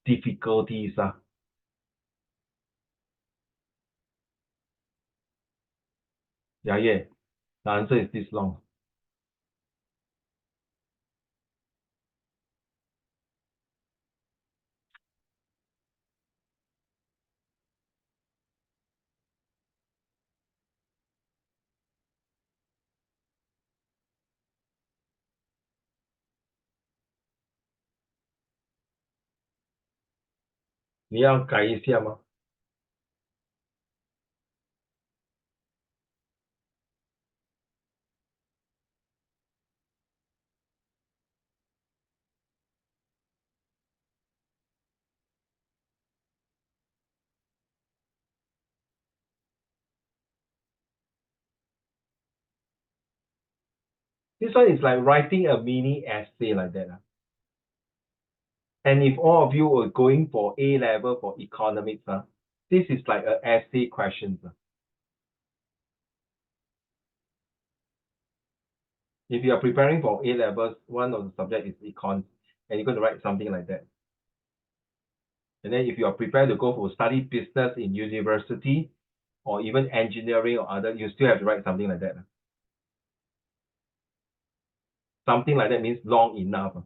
difficulties. Yeah. The answer is this long.你要改一下吗？This one is like writing a mini essay like that. And if all of you are going for A level for economics, this is like an essay question. If you are preparing for A levels, one of the subject is econ, and you're going to write something like that. And then if you are prepared to go for study business in university, or even engineering or other, you still have to write something like that. Something like that means long enough.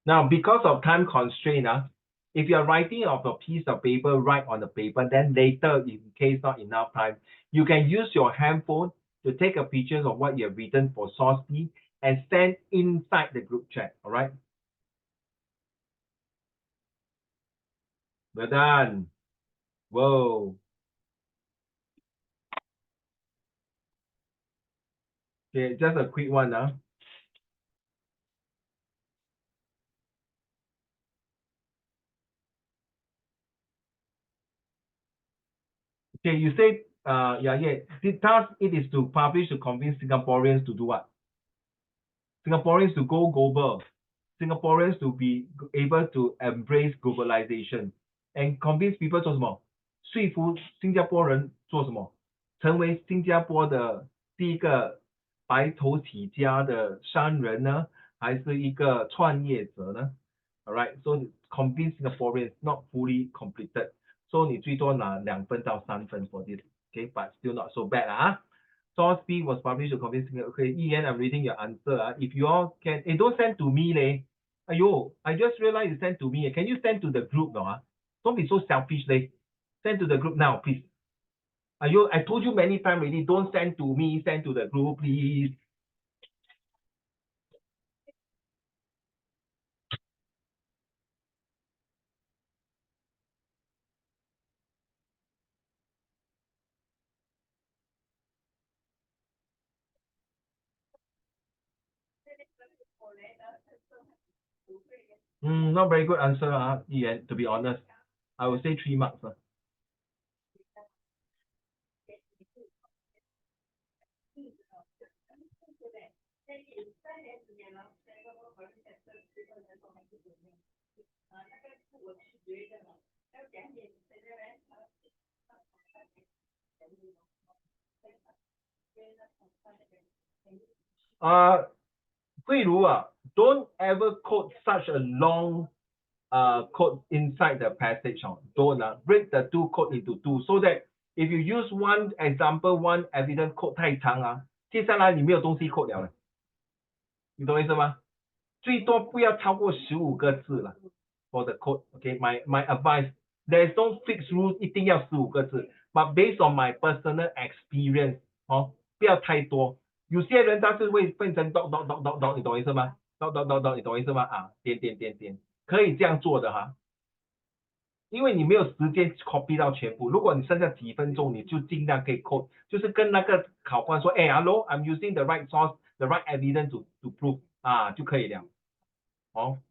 Now, because of time constraint, if you're writing off a piece of paper, write on the paper, then later, in case not enough time, you can use your handphone to take a picture of what you have written for source B and send inside the group chat, all right? We're done. Whoa. Okay, just a quick one. Okay, you say, the task it is to publish to convince Singaporeans to do what? Singaporeans to go global, Singaporeans to be able to embrace globalization and convince people 做什么？说服新加坡人做什么？成为新加坡的第一个白头起家的商人呢，还是一个创业者呢 ？Alright, so convince Singaporeans not fully completed. So 你最多拿2分到3分 for this, okay, but still not so bad Source B was published to convince. Okay, Ian, I'm reading your answer. If you all can, don't send to me, leh. Ayo, I just realized you sent to me. Can you send to the group now? Don't be so selfish, leh. Send to the group now, please. Ayo, I told you many times already. Don't send to me. Send to the group, please. Not very good answer, Ian, to be honest. I would say 3 marks. Hui Ru, don't ever quote such a long code inside the passage. Don't break the 2 code into 2 so that if you use one example, one evidence code 太长接下来你没有东西 code 了，你懂我意思吗？最多不要超过15个字了 for the code. Okay, my advice, there is no fixed rule 一定要15个字 but based on my personal experience 不要太多。有些人他是会变成 dot dot dot dot dot， 你懂我意思吗？ dot dot dot dot， 你懂我意思吗？点点点点，可以这样做的因为你没有时间 copy 到全部，如果你剩下几分钟，你就尽量可以 code， 就是跟那个考官说，hello, I'm using the right source, the right evidence to prove 就可以了。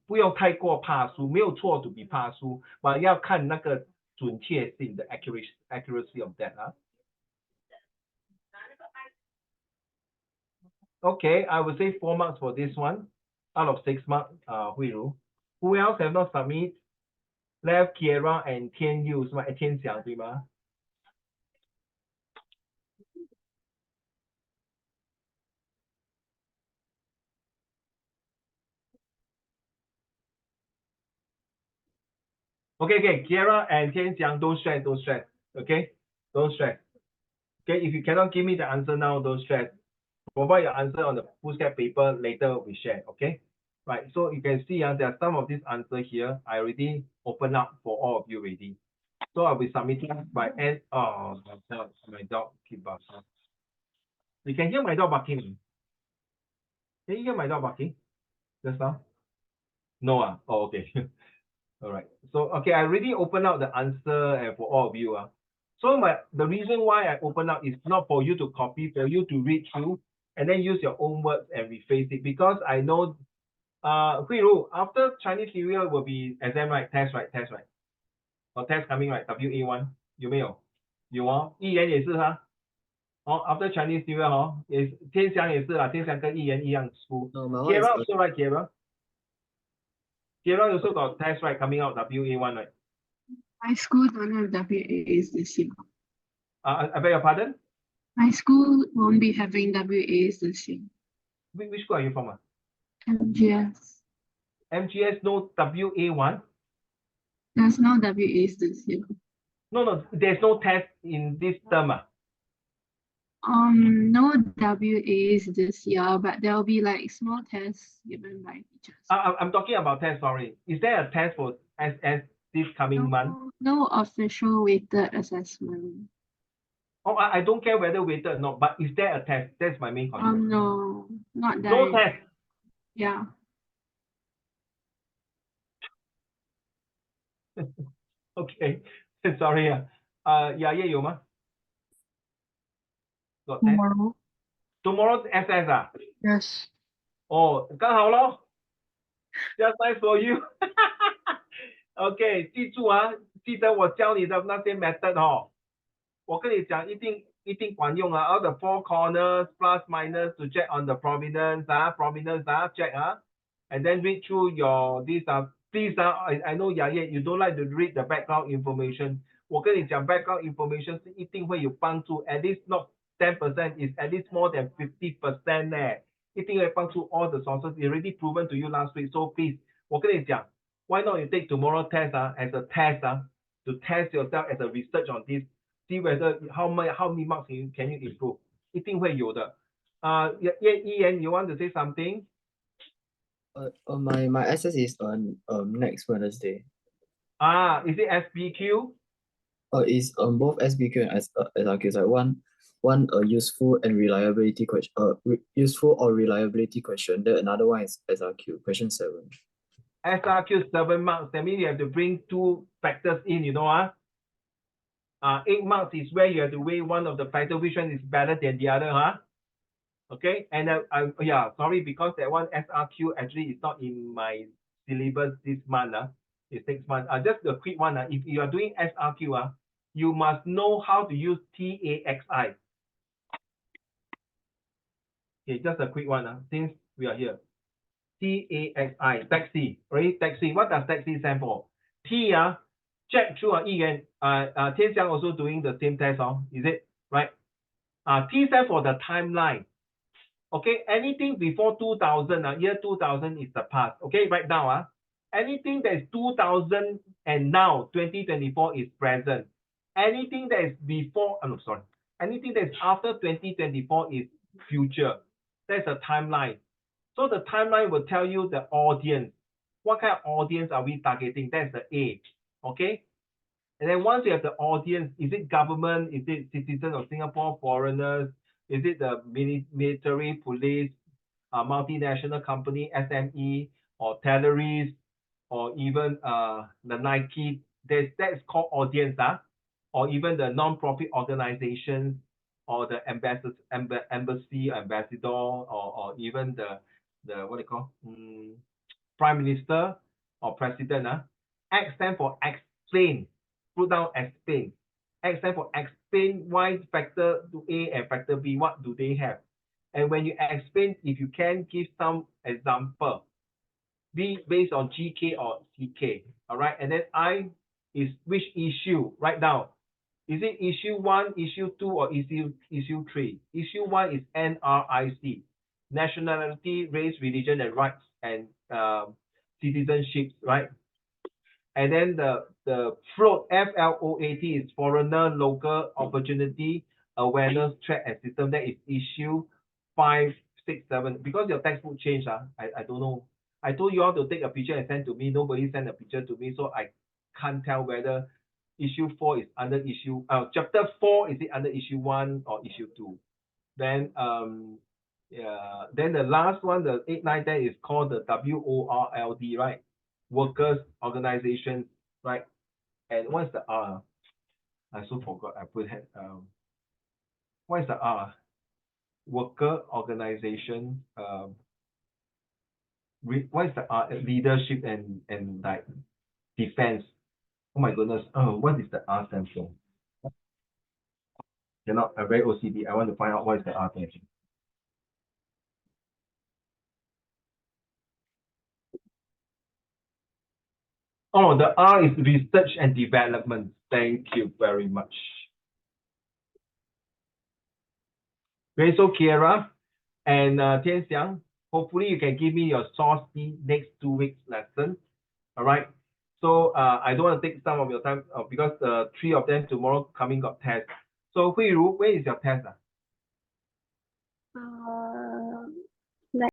不用太过怕输，没有错 to be 怕输，要看那个准确性的 accuracy of that Okay, I would say 4 marks for this one out of 6 marks. Hui Ru. Who else have not submit? Left Kiera and Tian Yu 是吗？天祥对吗？Okay, Kiera and Tian Xiang, don't stress. Okay, don't stress. Okay, if you cannot give me the answer now, don't stress. Provide your answer on the foolscap paper later. We share. Okay. Right. So you can see there are some of these answers here. I already opened up for all of you already. So I'll be submitting by end. Oh, my dog keep barking. You can hear my dog barking. Can you hear my dog barking just now? No. Oh, okay. All right. So okay, I already opened out the answer and for all of you. So the reason why I open up is not for you to copy, for you to read through and then use your own words and rephrase it because I know Hui Ru, after Chinese New Year will be exam right, test right. Or test coming right, WA1 有没有？有一言也是after Chinese New Year 也天祥也是啦，天祥跟一言一样 school. Kiera also right, Kiera also got test right coming out WA1 right. My school don't have WAs this year. I beg your pardon? My school won't be having WAs this year. Which school are you from? MGS. MGS no WA1? There's no WAs this year. No, there's no test in this term. No WAs this year, but there will be like small tests given by teachers. I'm talking about test, sorry. Is there a test for SS this coming month? No official weighted assessment. I don't care whether weighted or not, but is there a test? That's my main concern. No, not that. No test. Yeah. Okay. Sorry. 雅叶有吗？ Got test? Tomorrow. Tomorrow's SS 啊？ Yes. 哦，刚好咯。Just nice for you 。OK， 记住啊，记得我教你的那些 method 哦。我跟你讲，一定管用啊。All the four corners, plus minus to check on the prominence check and then read through your these please I know Yaya you don't like to read the background information。我跟你讲 background information 是一定会有帮助 ，at least not 10% is at least more than 50% 呢。一定会帮助 all the sources already proven to you last week. So please， 我跟你讲 ，why not you take tomorrow test as a test to test yourself as a research on this, see whether how many marks can you improve， 一定会有的。Ian, you want to say something? My SS is on next Wednesday. Is it SBQ? Is both SBQ and SRQ. It's like one useful and reliability question. Useful or reliability question. Then another one is SRQ, question 7. SRQ 7 marks. That means you have to bring 2 factors in. 8 marks is where you have to weigh one of the factors. Which one is better than the other? Okay. And yeah, sorry, because that one SRQ actually is not in my syllabus this month. It's next month. Just a quick one. If you are doing SRQ, you must know how to use TAXI. Okay, just a quick one. Since we are here. TAXI, taxi, right? Taxi. What does taxi stand for? T, check through Ian. Tian Xiang also doing the same test, is it? Right? T stands for the timeline. Okay, anything before 2000, year 2000 is the past. Okay, right now, anything that is 2000 and now 2024 is present. Anything that is before, anything that is after 2024 is future. That's a timeline. So the timeline will tell you the audience. What kind of audience are we targeting? That's the A. Okay. And then once you have the audience, is it government? Is it citizens of Singapore, foreigners? Is it the military, police, multinational company, SME, or terrorists, or even the Nike? That's called audience, or even the non-profit organizations, or the embassy, ambassador, or even the what they call prime minister or president. X stand for explain. Put down explain. X stand for explain why factor A and factor B, what do they have? And when you explain, if you can give some example, B based on GK or CK. All right. And then I is which issue right now. Is it issue 1, issue 2, or issue 3? Issue 1 is NRIC, nationality, race, religion, and rights, and citizenship, right? And then the float, FLOAT, is foreigner, local, opportunity, awareness, threat, and system. That is issue 5, 6, 7. Because your textbook changed, I don't know. I told you all to take a picture and send to me. Nobody sent a picture to me, so I can't tell whether issue 4 is under issue, chapter 4 is it under issue 1 or issue 2. Then yeah, then the last one, the 8, 9, 10 is called the WORLD, right? Workers organization, right? And what's the R? I so forgot. I put it. What is the R? Worker organization. What is the R? Leadership and like defense. Oh my goodness. What is the R stand for? I'm very OCD. I want to find out what is the R stand for. Oh, the R is research and development. Thank you very much. Okay, so Kiera and Tian Xiang, hopefully you can give me your source the next 2 weeks lesson. All right. So I don't want to take some of your time because 3 of them tomorrow coming got test. So Hui Ru, where is your test?